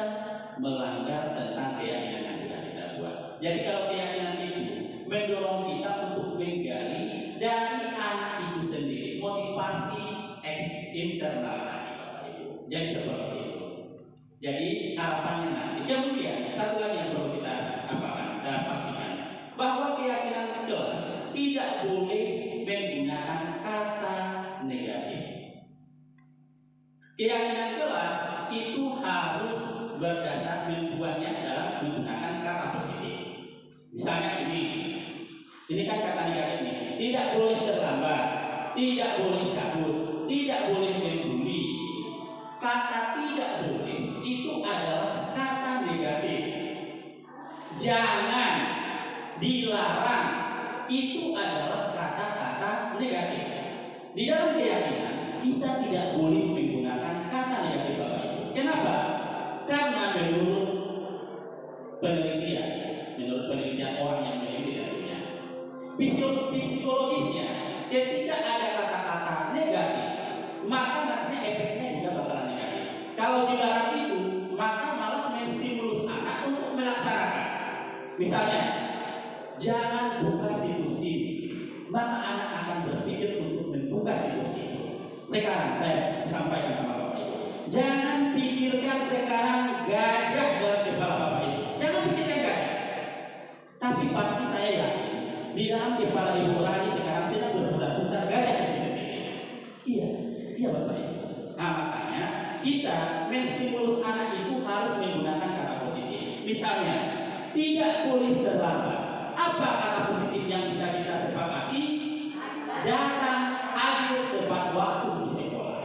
melanggar tentang keyakinan yang sudah kita buat. Jadi kalau keyakinan itu mendorong kita untuk menggali dari anak itu sendiri, motivasi internal tadi, Bapak Ibu. Jadi seperti itu. Jadi harapannya nanti. Kemudian satu lagi yang perlu kita pastikan, bahwa keyakinan kelas tidak boleh menggunakan kata negatif. Keyakinan kelas itu harus berdasar membuatnya dalam menggunakan kata positif. Misalnya ini kan kata negatif ini. Tidak boleh terlambat, tidak boleh kabur, tidak boleh membuli. Kata tidak boleh itu adalah kata negatif. Jangan, dilarang, itu adalah kata-kata negatif. Di dalam keyakinan kita tidak boleh menggunakan kata negatif, Bapak Ibu. Kenapa? Karena menurut penelitian orang yang meneliti tentunya, psikologisnya ketika ada kata-kata negatif, maka nantinya efeknya juga bakalan negatif. Kalau dilarang itu, maka malah menstimulus anak untuk melaksanakan. Misalnya, jangan buka situs ini, maka anak akan berpikir untuk membuka situs itu. Sekarang saya sampaikan sama Bapak Ibu, jangan pikirkan sekarang gajah dalam kepala Bapak Ibu. Jangan pikirkan gajah. Tapi pasti saya yakin di dalam kepala Ibu Rani sekarang sedang berputar-putar gajah itu sendiri. Iya Bapak Ibu. Nah makanya kita menstimulus anak itu harus menggunakan kata positif. Misalnya, tidak boleh terlambat. Apa kata positif yang bisa kita sepakati? Datang, hadir tepat waktu di sekolah.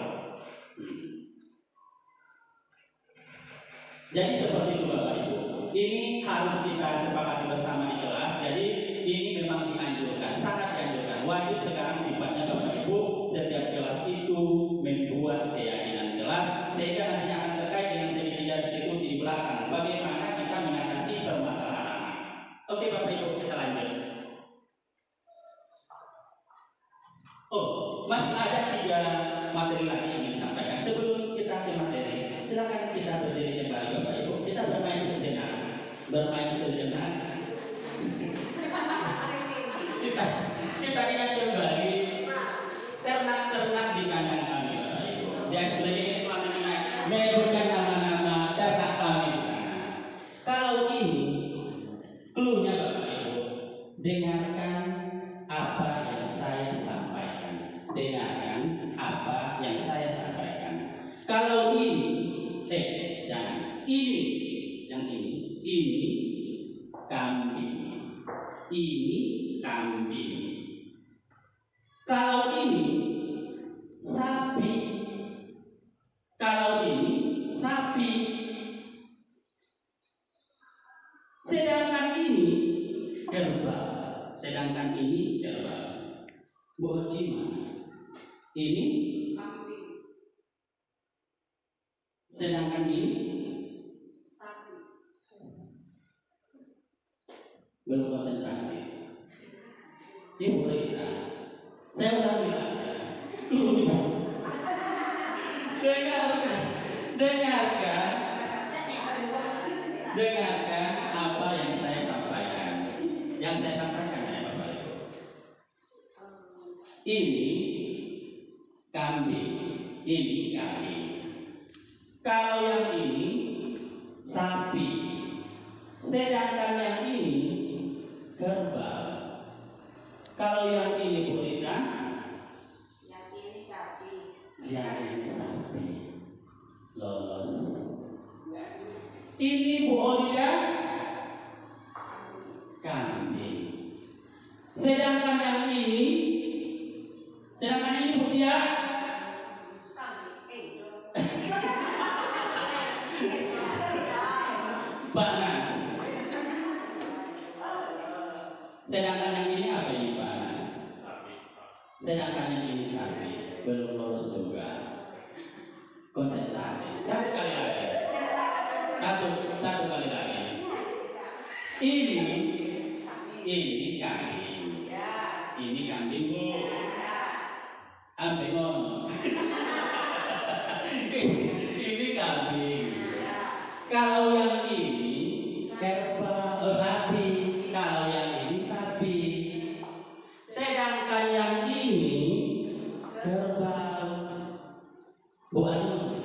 Jadi seperti itu Bapak Ibu. Ini harus kita sepakati bersama di kelas. Jadi ini memang dianjurkan, sangat dianjurkan. Wajib sekarang sifatnya Bapak Ibu, setiap kelas itu membuat keyakinan kelas, sehingga nantinya akan terkait dengan segi-segi diskusi di belakang. Bagaimana kita mengatasi permasalahan anak. Oke Bapak Ibu, kita lanjut. Masih ada 3 materi lagi yang disampaikan. Sebelum kita ke materi, silakan kita berdiri kembali Bapak Ibu. Kita bermain sejenak. Kita ingat kembali ternak-ternak di kandang kami Bapak Ibu. Yang sebenarnya ini cuma menyebutkan nama-nama ternak kami di sana. Kalau ini clue-nya Bapak Ibu, dengarkan apa yang saya sampaikan. Dengarkan apa yang saya sampaikan. Kalau ini, jangan. Ini kambing. Ini kambing. Kalau ini sapi. Kalau ini sapi. Sedangkan ini kerbau. Boleh gimana? Ini belum konsentrasi. Ibu Rita, saya udah bilang ya, dengarkan apa yang saya sampaikan. Yang saya sampaikan ya Bapak Ibu. Ini kambing, ini kambing. Kalau yang ini sapi, sedangkan yang ini kerbau. Kalau yang ini Bu Rita, yang ini sapi. Lolos. Ini Bu Olia, kambing. Sedangkan yang ini Bu Cia, Pak Nas. Sedangkan yang ini apa ini Pak Nas? Sedangkan yang ini sapi. Belum lurus juga. Konsentrasi. Satu kali lagi. Satu kali lagi. Ini kambing. Ini kambing Bu. Ambengon. Ini kambing. Kalau yang ini kerbau, sapi. Kalau yang ini sapi. Sedangkan yang ini kerbau. Bu Anu.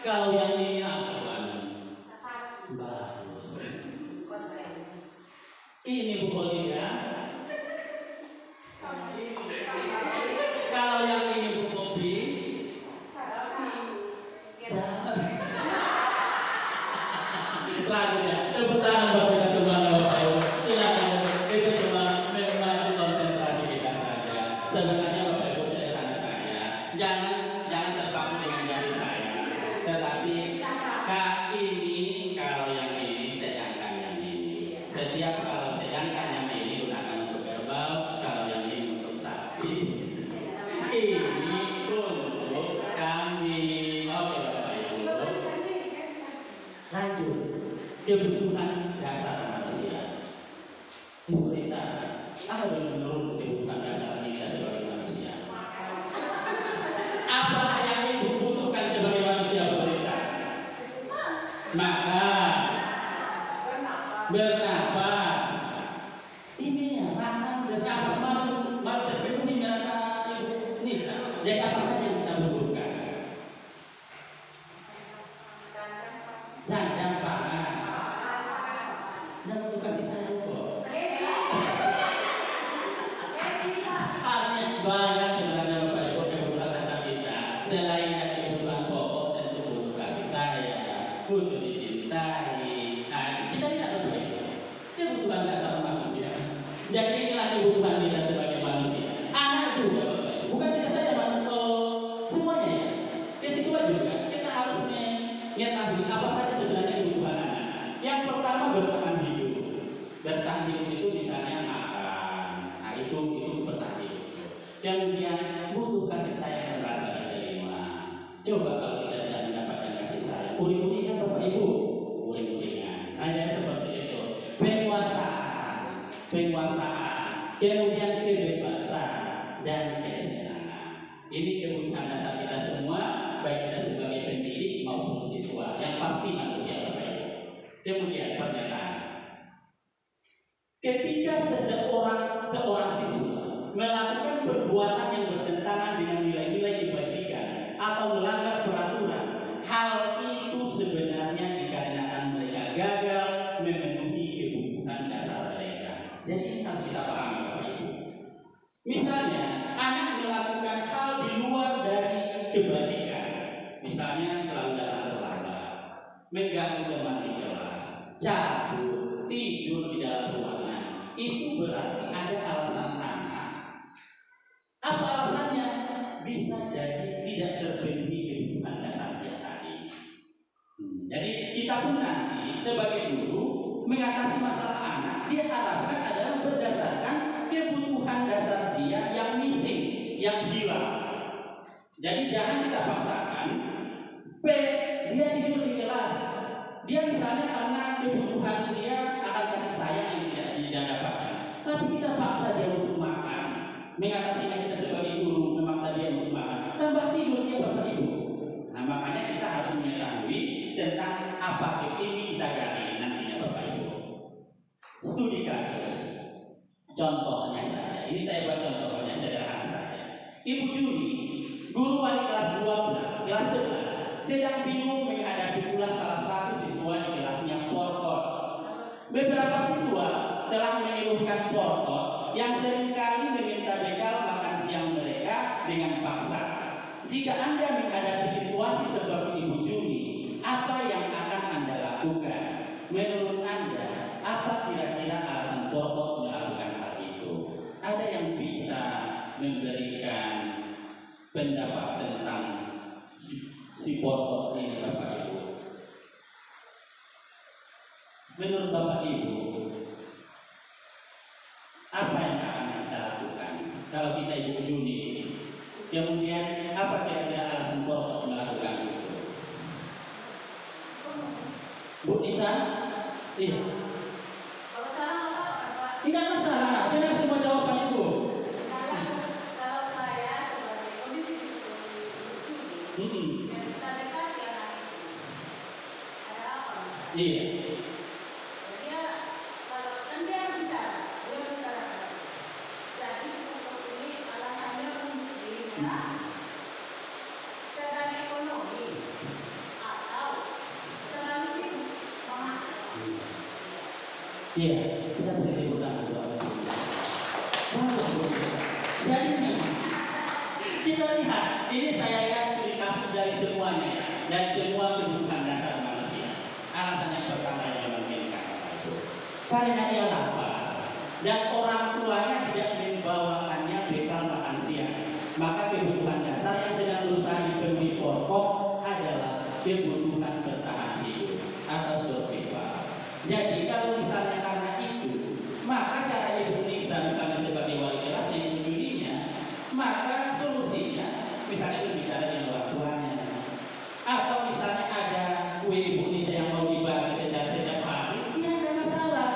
Kalau yang ini apa Bu Anu? Bagus. Ini Bu Olia. Kalau yang ini Bu Bobi. Lagu ya, tepuk tangan Bapak Ibu Bapak Ibu. Silakan, itu cuma membantu konsentrasi kita saja. Sebenarnya Bapak Ibu sederhana saja. Jangan terpaku dengan jari saya. Tetapi ini kalau yang ini sedangkan yang ini. Setiap kalau sedangkan yang ini gunakan untuk kerbau, kalau yang ini untuk sapi. Ini untuk kambing. Oke Bapak Ibu. Lanjut. Kebutuhan dasar manusia. Ibu Rita, apa menurut kebutuhan dasar kita sebagai manusia? Apa yang ibu butuhkan sebagai manusia, Bu Rita? Makan, bernafas. Ini ya, makan, bernafas, malu terpenuhi merasa ibu. Nisa, jadi apa saja yang kita butuhkan? Sandang pangan. Dan untuk kasih sayang kok. Artinya banyak sebenarnya Bapak Ibu kebutuhan dasar kita. Selain dari kebutuhan pokok tentu butuh kasih sayang, butuh dicintai. Nah, kita lihat Bapak Ibu, kebutuhan dasar manusia. Jadi inilah kebutuhan kita sebagai manusia. Anak juga Bapak Ibu, bukan kita saja manusia, semuanya ya. Ya siswa juga. Kita harus mengetahui apa saja sebenarnya kebutuhan anak. Yang pertama bertahan hidup. Bertahan hidup itu misalnya makan. Nah itu bertahan hidup. Kemudian butuh kasih sayang dan rasa diterima. Coba kalau kita tidak mendapatkan kasih sayang, uring-uringan kan Bapak Ibu, uring-uringan. Hanya seperti itu. Penguasaan, kemudian kebebasan dan kesenangan. Ini kebutuhan dasar kita semua, baik kita sebagai pendidik maupun siswa. Yang pasti manusia Bapak Ibu. Kemudian pernyataan. Ketika seorang siswa melakukan perbuatan yang bertentangan dengan nilai-nilai kebajikan atau melanggar peraturan, hal itu sebenarnya dikarenakan mereka gagal memenuhi kebutuhan dasar mereka. Jadi ini harus kita pahami Bapak Ibu. Misalnya, anak melakukan hal di luar dari kebajikan, misalnya selalu datang terlambat, mengganggu teman di kelas, cabut, tidur di dalam ruangan, itu berarti ada alasan anak. Apa alasannya? Bisa jadi tidak terpenuhi kebutuhan dasar dia tadi. Jadi kita pun nanti sebagai guru mengatasi masalah anak, dia harapkan adalah berdasarkan kebutuhan dasar dia yang missing, yang hilang. Jadi jangan kita paksakan. Dia tidur di kelas. Dia misalnya karena kebutuhan mengatasinya kita sebagai guru memaksa dia untuk makan, tambah tidur dia Bapak Ibu. Nah makanya kita harus mengetahui tentang apa ini kita gali nantinya Bapak Ibu. Studi kasus. Contohnya saja, ini saya buat contohnya sederhana saja. Ibu Juni, guru wali kelas 12, kelas 11, sedang bingung menghadapi pula salah satu siswa di kelasnya porkot. Beberapa siswa telah mengeluhkan porkot yang seringkali meminta bekal makan siang mereka dengan paksa. Jika Anda menghadapi situasi seperti Ibu Juni, apa yang akan Anda lakukan? Menurut Anda, apa kira-kira alasan porkot melakukan hal itu? Ada yang bisa memberikan pendapat tentang si porkot ini Bapak Ibu? Menurut Bapak Ibu, apa yang akan kita lakukan kalau kita Ibu Juni? Kemudian apa kira-kira alasan porkot melakukan itu? Bu Nisa? Iya. Kalau salah apa? Tidak masalah, tidak semua jawaban Ibu. Kalau saya sebagai posisi Juni, yang kita dekati anak itu, ada apa? Iya. Dia kalau kan dia bicara. Jadi seperti ini alasannya untuk dirinya keadaan ekonomi atau terlalu sibuk memakai. Iya, kita beri bukan doa. Jadi kita lihat, ini saya lihat studi kasus dari semuanya, dari semua kebutuhan dasar manusia. Alasan yang pertama yang memungkinkan itu karena ia lapar dan orang tuanya tidak membawakannya bekal makan siang, maka kebutuhan dasar yang sedang berusaha dipenuhi porkot adalah kebutuhan bertahan hidup atau survival. Jadi kalau misalnya karena itu, maka cara Ibu Nisa misalnya sebagai wali kelas yang menjudinya, maka solusinya misalnya berbicara dengan orang tuanya, atau misalnya ada kue Ibu Nisa yang mau dibagi setiap hari, ya ada masalah.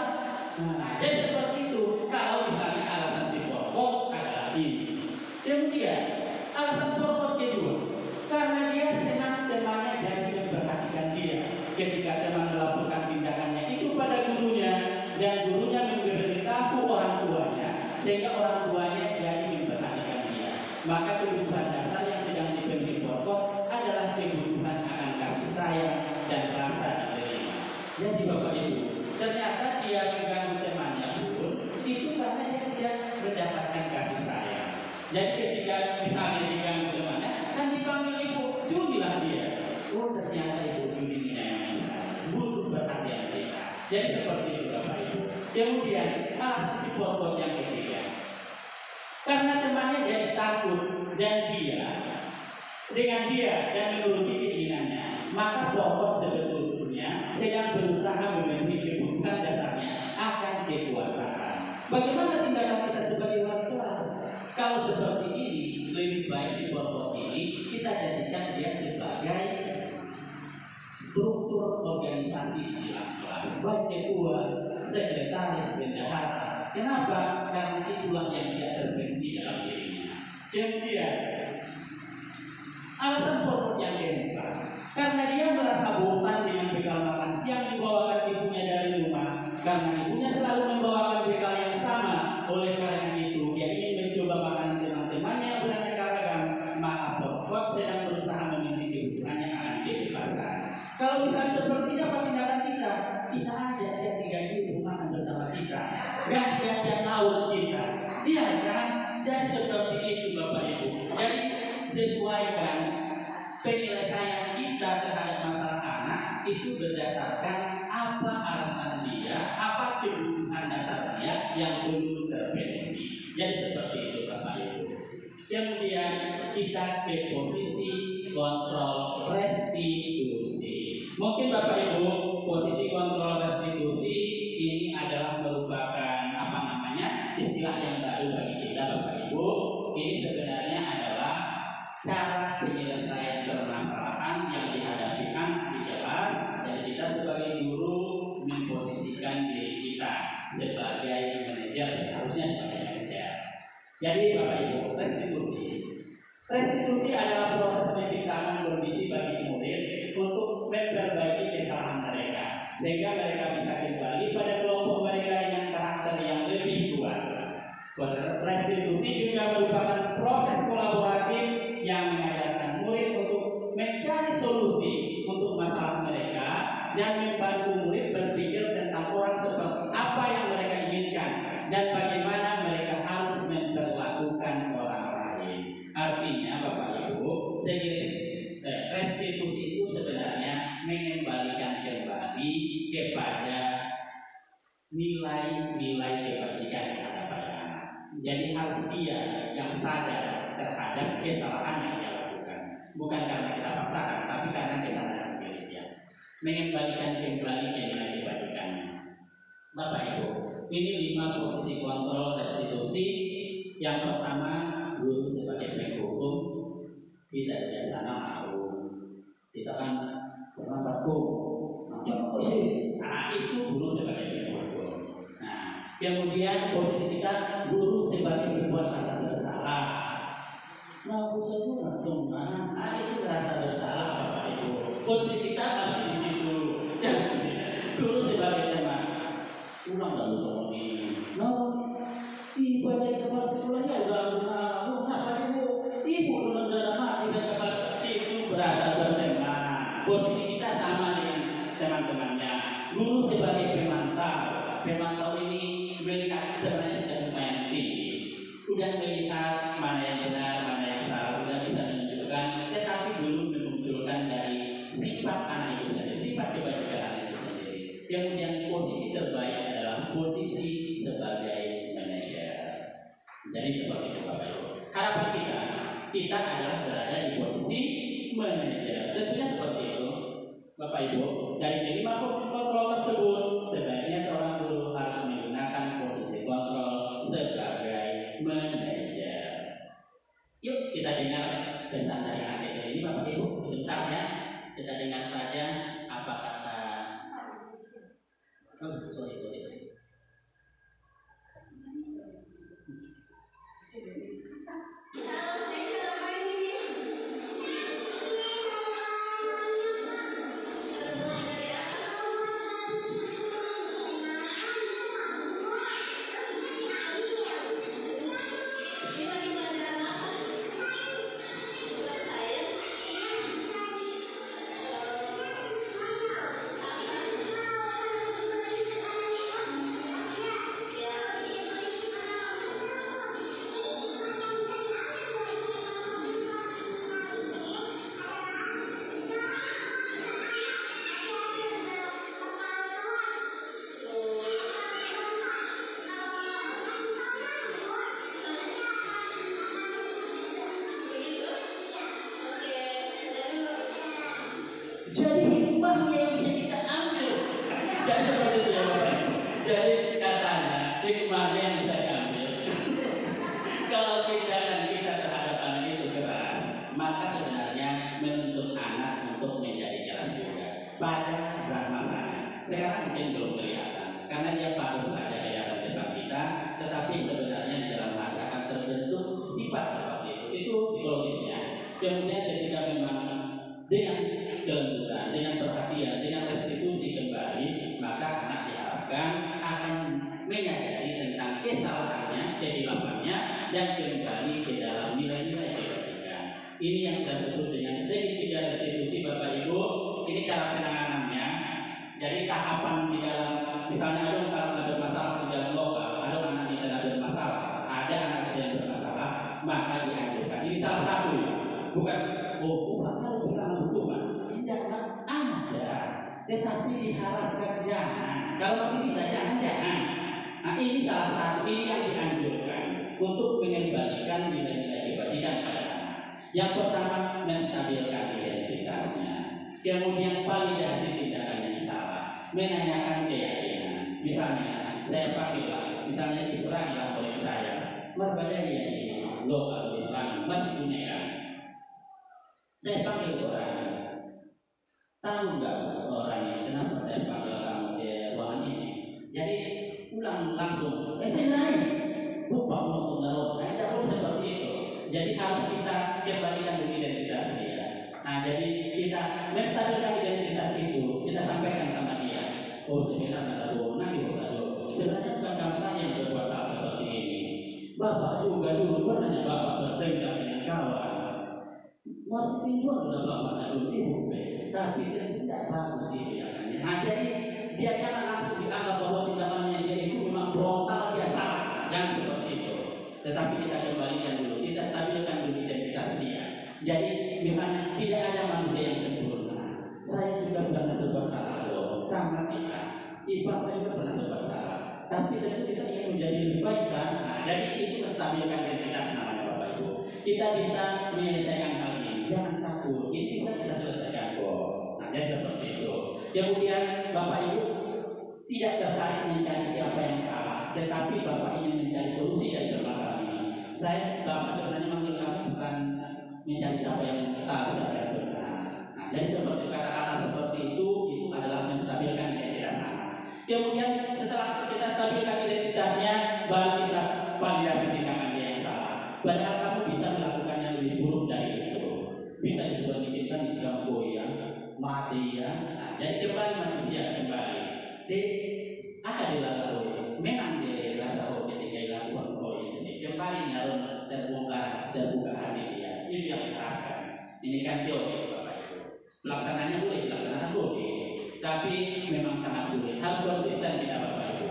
Nah, jadi seperti itu. Kalau misalnya alasan si porkot adalah ini, kemudian alasan porkot kedua, karena dia senang temannya jadi memperhatikan dia ketika teman melakukan tindakannya itu pada gurunya dan gurunya memberitahu orang tuanya sehingga orang tuanya jadi memperhatikan dia, maka kebutuhan dasar yang sedang dipenuhi porkot adalah kebutuhan akan kasih sayang dan rasa diterima. Jadi Bapak Ibu, ternyata dia mengganggu temannya pun itu karena dia tidak mendapatkan kasih sayang. Jadi ketika misalnya diganggu temannya kan dipanggil Ibu Junilah dia. Oh ternyata Ibu Juni ini yang butuh perhatian kita. Jadi seperti itu Bapak Ibu. Kemudian alasan si porkot yang ketiga, karena temannya jadi takut dan dengan dia dan menuruti keinginannya, maka porkot sebetulnya sedang berusaha memenuhi kebutuhan dasarnya akan kekuasaan. Bagaimana tindakan kita sebagai wali kelas? Kalau seperti ini, lebih baik si porkot ini kita jadikan dia sebagai struktur organisasi di dalam kelas, baik ketua, sekretaris, bendahara. Kenapa? Karena itulah yang dia terberhenti dalam dirinya. Kemudian alasan porkot yang keempat, karena dia merasa bosan dengan bekal makan siang dibawakan ibunya dari rumah, karena ibunya selalu membawakan bekal yang sama. Oleh karena itu dia ingin mencoba makanan teman-temannya yang beraneka ragam, maka porkot sedang berusaha memenuhi kebutuhannya akan kebebasan. Kalau misalnya seperti apa tindakan kita? Kita ajak dia tinggal di rumah bersama kita, gantian laut kita. Iya kan? Jadi seperti itu Bapak Ibu. Jadi sesuaikan penyelesaian kita terhadap masalah anak itu berdasarkan apa alasan dia, apa kebutuhan dasar dia yang belum terpenuhi. Jadi seperti itu Bapak Ibu. Kemudian kita ke posisi kontrol restitusi. Mungkin Bapak Ibu, posisi kontrol restitusi ini adalah merupakan istilah yang baru bagi kita Bapak Ibu. Ini sebenarnya adalah cara penyelesaian permasalahan yang dihadapi di kelas. Jadi kita sebagai guru memposisikan diri kita sebagai manajer, seharusnya sebagai manajer. Jadi Bapak mereka bisa kembali pada kelompok mereka dengan karakter yang lebih kuat. Restitusi juga merupakan proses kolaboratif yang mengajarkan murid untuk mencari solusi untuk masalah mereka dan membantu murid berpikir tentang orang seperti apa yang mereka inginkan dan bagaimana mereka harus memperlakukan orang lain. Artinya Bapak Ibu, restitusi itu sebenarnya mengembalikan kembali kepada nilai-nilai kebajikan yang ada pada anak. Jadi harus dia yang sadar terhadap kesalahan yang dia lakukan, bukan karena kita paksakan, tapi karena kesadaran diri dia. Mengembalikan kembali nilai kebajikannya. Bapak Ibu, ini 5 posisi kontrol restitusi. Yang pertama, guru sebagai penghukum tidak biasanya mau. Kita kan pernah baku, itu guru sebagai penghukum. Nah, kemudian posisi kita guru sebagai pembuat rasa bersalah. Nah, itu rasa bersalah Bapak Ibu. Posisi kita masih di situ. Guru sebagai teman. Ulang dulu soal ini. Ibu dari kepala sekolahnya udah Bapak Ibu. Ibu sudah mati dan kepala itu berasa berteman. Posisi kita sama dengan teman-temannya. Guru sebagai pemantau ini melihat sebenarnya sudah lumayan tinggi. Sudah melihat mana yang benar, mana yang salah, sudah bisa menunjukkan, tetapi belum memunculkan dari sifat anak itu sendiri, sifat kebajikan anak itu sendiri. Kemudian posisi terbaik adalah posisi sebagai manajer. Jadi seperti itu Bapak Ibu. Harapan kita adalah berada di posisi manajer. Tentunya seperti itu Bapak Ibu. Dari kelima posisi kontrol tersebut, sebaiknya seorang guru harus menggunakan posisi kontrol sebagai manajer. Yuk kita dengar pesan dari anak kecil ini Bapak Ibu. Sebentar ya, kita dengar saja apa kata. Sorry. Jadi hikmahnya yang bisa kita ambil. Jadi seperti itu ya Bapak. Jadi katanya hikmahnya yang bisa diambil. Kalau tindakan kita terhadap anak itu keras, maka sebenarnya menuntut anak untuk menjadi keras juga pada masanya. Sekarang mungkin belum kelihatan karena dia baru saja kelihatan di depan kita, tetapi sebenarnya di dalam masa akan terbentuk sifat seperti itu. Itu psikologisnya. Kemudian ketika memang dengan kelembutan, dengan perhatian, dengan restitusi kembali, maka anak diharapkan akan menyadari tentang kesalahannya, kehilafannya, dan kembali ke dalam nilai-nilai kebajikan. Ini yang kita sebut dengan segitiga restitusi Bapak Ibu. Ini cara penanganannya. Jadi tahapan di dalam, misalnya ada anak bermasalah di dalam lokal, ada anak yang tidak bermasalah, ada anak yang bermasalah, maka dianjurkan. Ini salah satu, bukan harus kita membutuhkan. Tidak ada, tetapi diharapkan jangan. Kalau masih bisa jangan. Nah ini salah satu ini yang dianjurkan untuk mengembalikan nilai-nilai kebajikan pada anak. Yang pertama menstabilkan identitasnya, kemudian validasi tindakan yang salah, menanyakan keyakinan. Misalnya saya panggil, misalnya dikurangi oleh saya, berbeda ya ini lokal di masih punya ya. Saya panggil orang, tahu nggak orang ini kenapa saya panggil kamu ke ruangan ini? Jadi pulang langsung, saya nanya, lupa untuk naruh. Tidak perlu seperti itu. Jadi harus kita kembalikan dulu identitas dia. Nah, jadi kita menstabilkan identitas itu, kita sampaikan sama dia. oh sebenarnya ada bohong lagi Ustaz. Sebenarnya bukan kamu saja yang berbuat salah seperti ini. Bapak juga dulu pernah Bapak bertengkar dengan kawan. Masih pinjam sudah Bapak dulu tapi tidak bagus sih ya kan. Nah, jadi dia jangan langsung dianggap bahwa tindakannya dia itu memang frontal, dia salah. Jangan seperti itu. Tetapi kita kembalikan dulu, kita stabilkan dulu identitas dia. Jadi misalnya tidak ada manusia yang sempurna. Saya juga pernah berbuat salah loh, sama kita. Bapak juga pernah berbuat salah. Tapi tentu kita ingin menjadi lebih baik kan. Nah, jadi itu menstabilkan identitas namanya Bapak Ibu. Kita bisa menyelesaikan hal ini. Jangan takut, ini bisa kita selesaikan kok. Nah, jadi seperti itu. Kemudian Bapak Ibu tidak tertarik mencari siapa yang salah, tetapi Bapak ingin mencari solusi dari permasalahan ini. Bapak sebenarnya manggil kamu bukan mencari siapa yang salah, siapa yang benar. Nah, jadi seperti kata-kata seperti itu adalah menstabilkan identitas anak. Kemudian setelah kita stabilkan identitasnya, baru kita validasi tindakan dia yang salah. Padahal kamu bisa melakukan yang lebih buruk dari itu. Bisa juga bikinkan yang goyang, mati ya. Nah, jadi kembali manusia kembali. Ada di lagu memang dia rasa ketika dilakukan oleh ini kembali nyarun terbuka hati dia. Ini yang diharapkan. Ini kan teori Bapak Ibu. Pelaksananya boleh dilaksanakan boleh, tapi memang sangat sulit. Harus konsisten kita Bapak Ibu.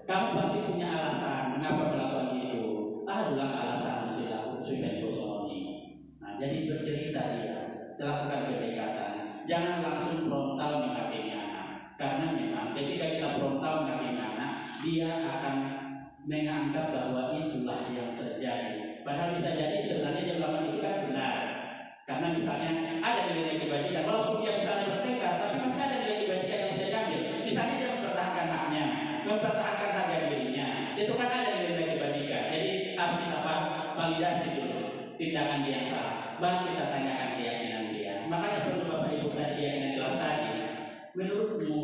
Kamu pasti punya alasan mengapa melakukan itu. Adalah alasan sudah ujian ekonomi. Nah, jadi bercerita dia, lakukan pendekatan. Jangan langsung frontal menghakimi anak, karena memang ketika kita frontal menghakimi anak, dia akan menganggap bahwa itulah yang terjadi. Padahal bisa jadi sebenarnya yang melakukan itu kan benar. Karena misalnya ada nilai kebajikan, walaupun dia misalnya bertengkar, tapi masih ada nilai kebajikan yang bisa diambil. Misalnya dia mempertahankan haknya, mempertahankan harga dirinya, itu kan ada nilai kebajikan. Jadi harus kita validasi dulu tindakan dia yang salah, baru kita tanyakan keyakinan dia. Makanya perlu Bapak Ibu tadi keyakinan jelas tadi. Menurutmu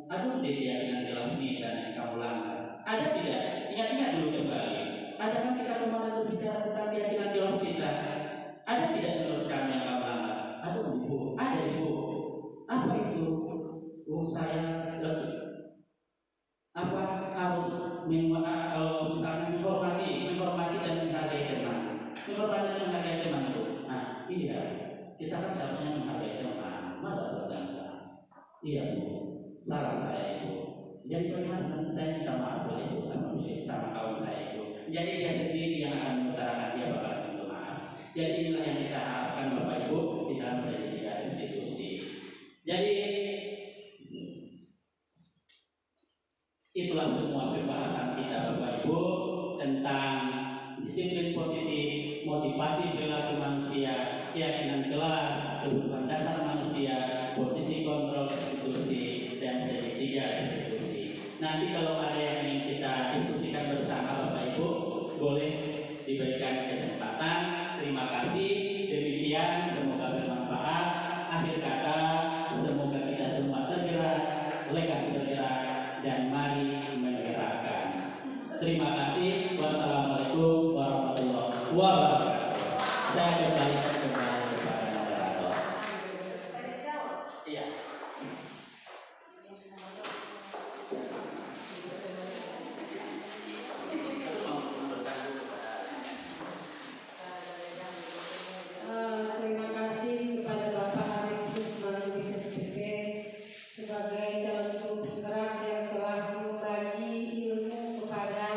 ada tidak keyakinan jelas ini dan yang kamu langgar? Ada tidak? Ingat-ingat dulu kembali. Adakah kita kemarin berbicara tentang keyakinan jelas kita? Ada tidak menurut kamu yang kamu langgar? Ada Ibu, ada Ibu. Apa itu? Oh saya apa harus misalnya menghormati dan menghargai teman. Menghormati dan menghargai teman itu. Nah, iya. Kita kan seharusnya menghargai teman. Masa bertengkar? Iya Bu, salah saya itu. Jadi bagaimana saya minta maaf lah itu sama kawan saya itu. Jadi dia sendiri yang akan mengutarakan dia bakal minta maaf. Jadi inilah yang kita harapkan Bapak Ibu di dalam segitiga institusi. Jadi itulah semua pembahasan kita Bapak Ibu tentang disiplin positif, motivasi perilaku manusia, keyakinan kelas, kebutuhan dasar manusia, posisi kontrol institusi, dan segitiga institusi. Nanti kalau ada yang ingin kita diskusikan bersama Bapak Ibu, boleh diberikan kesempatan. Terima kasih. Demikian, semoga bermanfaat. Akhir kata, semoga kita semua tergerak, lekas bergerak, dan mari menggerakkan. Terima kasih. Wassalamualaikum warahmatullahi wabarakatuh. Saya kembalikan kepada moderator. Iya. Terima kasih kepada Bapak Arif Rusman SPP sebagai calon guru penggerak yang telah membagi ilmu kepada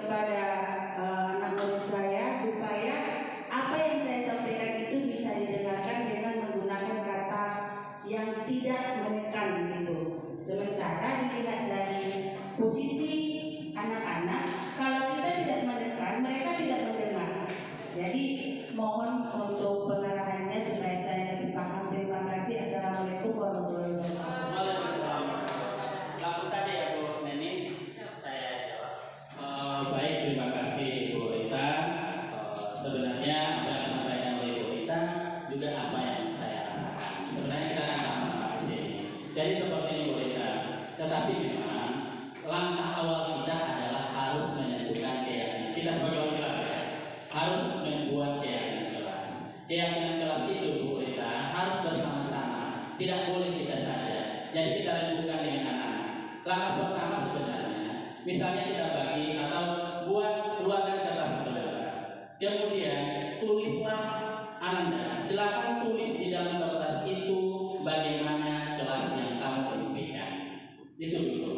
kepada anak murid saya supaya apa yang saya sampaikan itu bisa didengarkan dengan menggunakan kata yang tidak menekan gitu. Sementara dilihat dari posisi anak-anak, kalau kita tidak menekan, mereka tidak mendengar. Jadi mohon untuk pengarahannya supaya saya lebih paham. Terima kasih. Assalamualaikum warahmatullahi wabarakatuh. Waalaikumsalam. Langsung saja ya Bu Neni, saya jawab. Baik, terima kasih Bu Rita. Sebenarnya apa yang disampaikan oleh Bu Rita juga apa yang saya rasakan. Sebenarnya kita akan sama-sama di sini. Jadi seperti ini Bu Rita. Tetapi memang langkah awal kita adalah harus menentukan keyakinan. Kita sebagai wali kelas ya, harus membuat keyakinan kelas. Keyakinan kelas itu Bu Rita harus bersama-sama. Tidak boleh kita saja. Jadi kita lakukan dengan anak-anak. Langkah pertama sebenarnya, misalnya kita bagi atau keluarkan kertas saudara. Kemudian tulislah Anda. Silakan tulis di dalam kertas itu bagaimana kelas yang kamu impikan. Itu dulu.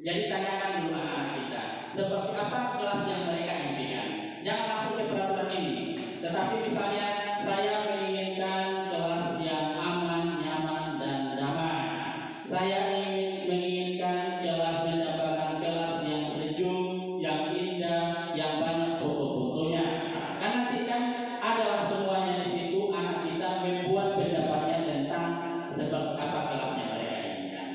Jadi tanyakan dulu anak-anak kita seperti apa kelas yang mereka impikan. Jangan langsung ke peraturan ini. Tetapi misalnya saya menginginkan kelas yang aman, nyaman, dan damai. Saya menginginkan kelas mendapatkan kelas yang sejuk, yang indah, yang banyak foto-fotonya. Karena nanti kan adalah semuanya di situ anak kita membuat pendapatnya tentang seperti apa kelasnya mereka inginkan.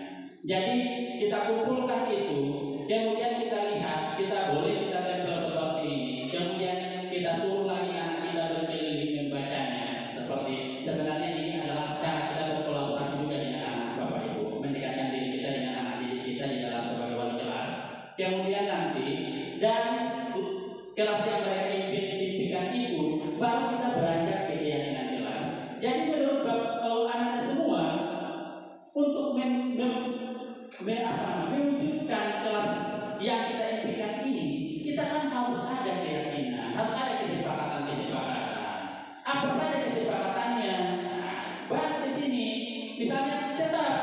Jadi kita kumpulkan itu, kemudian kita lihat, kita boleh kita tempel seperti ini. Kemudian kita suruh lagi anak kita berkeliling membacanya. Seperti sebenarnya ini adalah cara kita berkolaborasi juga dengan anak Bapak Ibu, mendekatkan diri kita dengan anak didik kita di dalam sebagai wali kelas. Kemudian nanti dari kelas yang mereka impikan itu, baru kita beranjak ke keyakinan kelas. Jadi menurut anak semua untuk mewujudkan kelas yang kita impikan ini, kita kan harus ada keyakinan, harus ada kesepakatan. Apa saja kesepakatannya? Baik di sini, misalnya tetap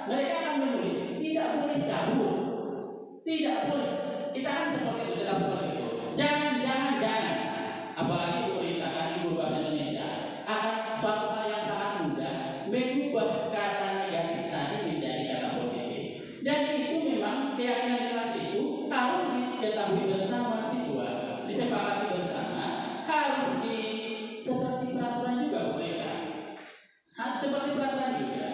mereka akan menulis, tidak boleh cabut, tidak boleh. Kita kan seperti itu, tetap seperti itu. Jangan. Apalagi Bu Rita kan ibu bahasa Indonesia akan suatu hal yang sangat mudah mengubah kata negatif tadi menjadi kata positif. Dan itu memang keyakinan kelas itu harus diketahui bersama siswa, disepakati bersama, harus seperti peraturan juga Bu Rita. Seperti peraturan juga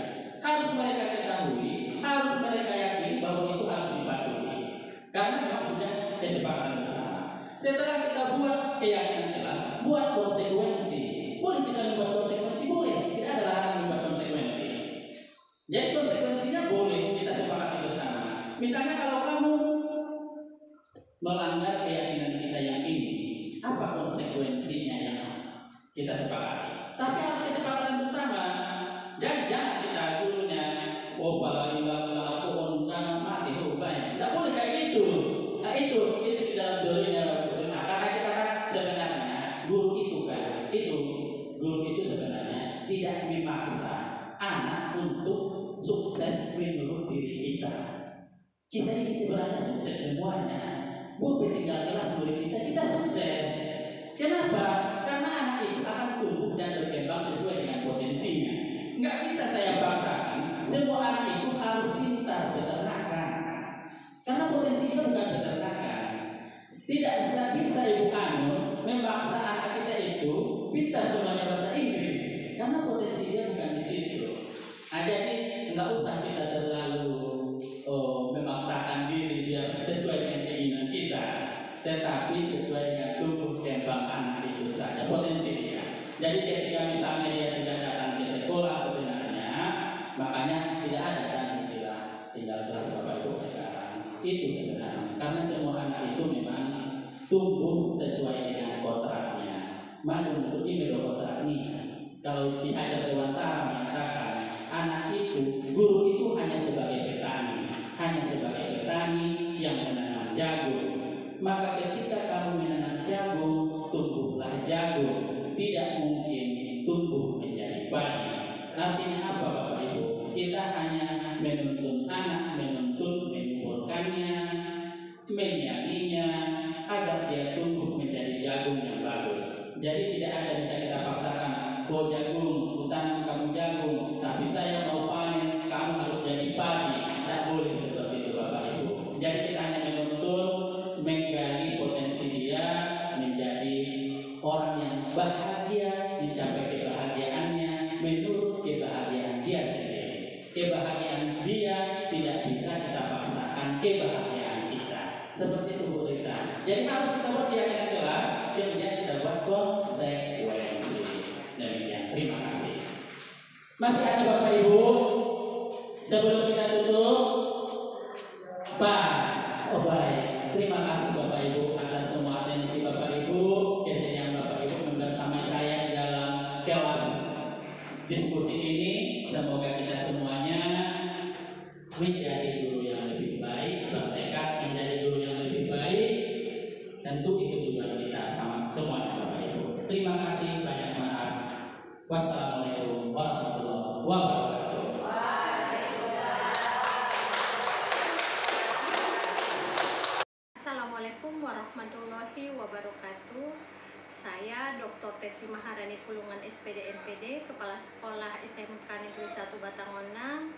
harus mereka ketahui, harus mereka yakini bahwa itu harus dipatuhi. Karena memang sudah kesepakatan bersama. Setelah kita buat keyakinan kelas, buat konsekuensi. Boleh kita membuat konsekuensi, boleh. Tidak ada larangan membuat konsekuensi. Jadi konsekuensinya boleh kita sepakati bersama. Misalnya kalau kamu melanggar keyakinan kita yang ini, apa konsekuensinya yang kita sepakati? Tapi harus kesepakatan bersama. Jangan kita gurunya, kalau aku undang mati rupanya. Tidak boleh kayak gitu. Nah itu di dalam dirinya. Nah, karena kita kan sebenarnya guru itu sebenarnya tidak memaksa anak untuk sukses menurut diri kita. Kita ini sebenarnya sukses semuanya. Bukan tinggal kelas murid kita sukses. Kenapa? Karena anak itu akan tumbuh dan berkembang sesuai dengan potensinya. Nggak bisa saya paksakan semua anak itu harus pintar peternakan. Karena potensinya bukan peternakan. Tidak bisa Ibu Anu memaksa anak kita itu pintar semuanya bahasa Inggris. Karena potensinya bukan di situ. Nah, jadi nggak usah kita terlalu memaksakan diri dia sesuai dengan keinginan kita, tetapi sesuai dengan tumbuh kembang anak itu saja potensi dia. Jadi ketika misalnya dia sudah datang ke sekolah sebenarnya, makanya tidak ada kan istilah tinggal kelas Bapak Ibu sekarang. Itu sebenarnya karena semua anak itu memang tumbuh sesuai dengan kontraknya. Maklum ini kontrak ini. Kalau si Hajar Dewantara mengatakan anak itu, guru itu hanya sebagai petani yang menanam jagung. Maka ketika kamu menanam jagung, tumbuhlah jagung. Tidak mungkin tumbuh menjadi padi. Artinya apa Bapak Ibu? Kita hanya menuntun anak, menuntun, mengumpulkannya, menyayanginya agar Jadi tidak ada bisa kita paksakan. Oh jagung, tanam kamu jagung, tapi saya mau panen, kamu harus jadi padi. Tidak boleh seperti itu Bapak Ibu. Jadi kita hanya menuntut menggali potensi dia menjadi orang yang bahagia, mencapai kebahagiaannya menurut kebahagiaan dia sendiri. Kebahagiaan dia tidak bisa kita paksakan kebahagiaan kita. Seperti itu Bu Rita. Jadi harus kita buat dia yang jelas, kemudian kita buat konsekuensi. Demikian. Terima kasih. Masih ada Bapak Ibu? Sebelum kita tutup, Pak. Oh baik. Terima kasih Bapak Ibu atas semua atensi Bapak Ibu, kesediaan Bapak Ibu bersama saya di dalam kelas diskusi ini. Semoga kita semuanya menjadi guru yang lebih baik, bertekad menjadi guru yang lebih baik. Tentu itu tujuan kita sama semuanya Bapak Ibu. Terima kasih, banyak maaf. Wassalamualaikum warahmatullahi wabarakatuh. Assalamualaikum warahmatullahi wabarakatuh. Saya Dr. Teti Maharani Pulungan SPD MPD, Kepala Sekolah SMK Negeri 1 Batangonang,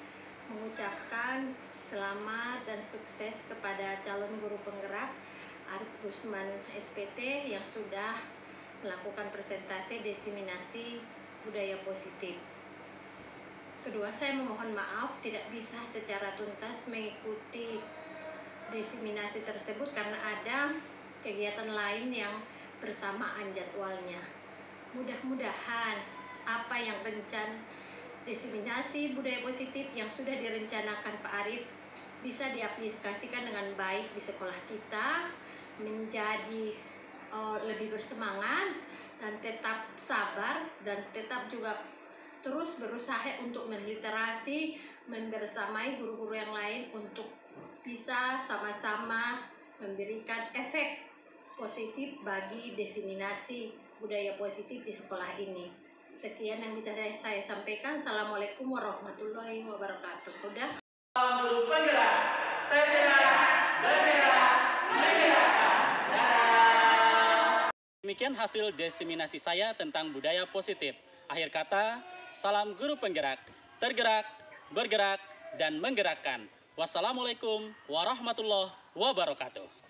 mengucapkan selamat dan sukses kepada calon guru penggerak Arif Rusman SPT yang sudah melakukan presentasi diseminasi budaya positif. Kedua, saya memohon maaf tidak bisa secara tuntas mengikuti diseminasi tersebut karena ada kegiatan lain yang bersamaan jadwalnya. Mudah-mudahan apa yang diseminasi budaya positif yang sudah direncanakan Pak Arif bisa diaplikasikan dengan baik di sekolah kita, menjadi lebih bersemangat dan tetap sabar dan tetap juga terus berusaha untuk meliterasi, membersamai guru-guru yang lain untuk bisa sama-sama memberikan efek positif bagi diseminasi budaya positif di sekolah ini. Sekian yang bisa saya sampaikan. Assalamualaikum warahmatullahi wabarakatuh. Udah. Salam guru penggerak, tergerak, bergerak, menggerakkan. Demikian hasil diseminasi saya tentang budaya positif. Akhir kata, salam guru penggerak, tergerak, bergerak, dan menggerakkan. Wassalamualaikum warahmatullahi wabarakatuh.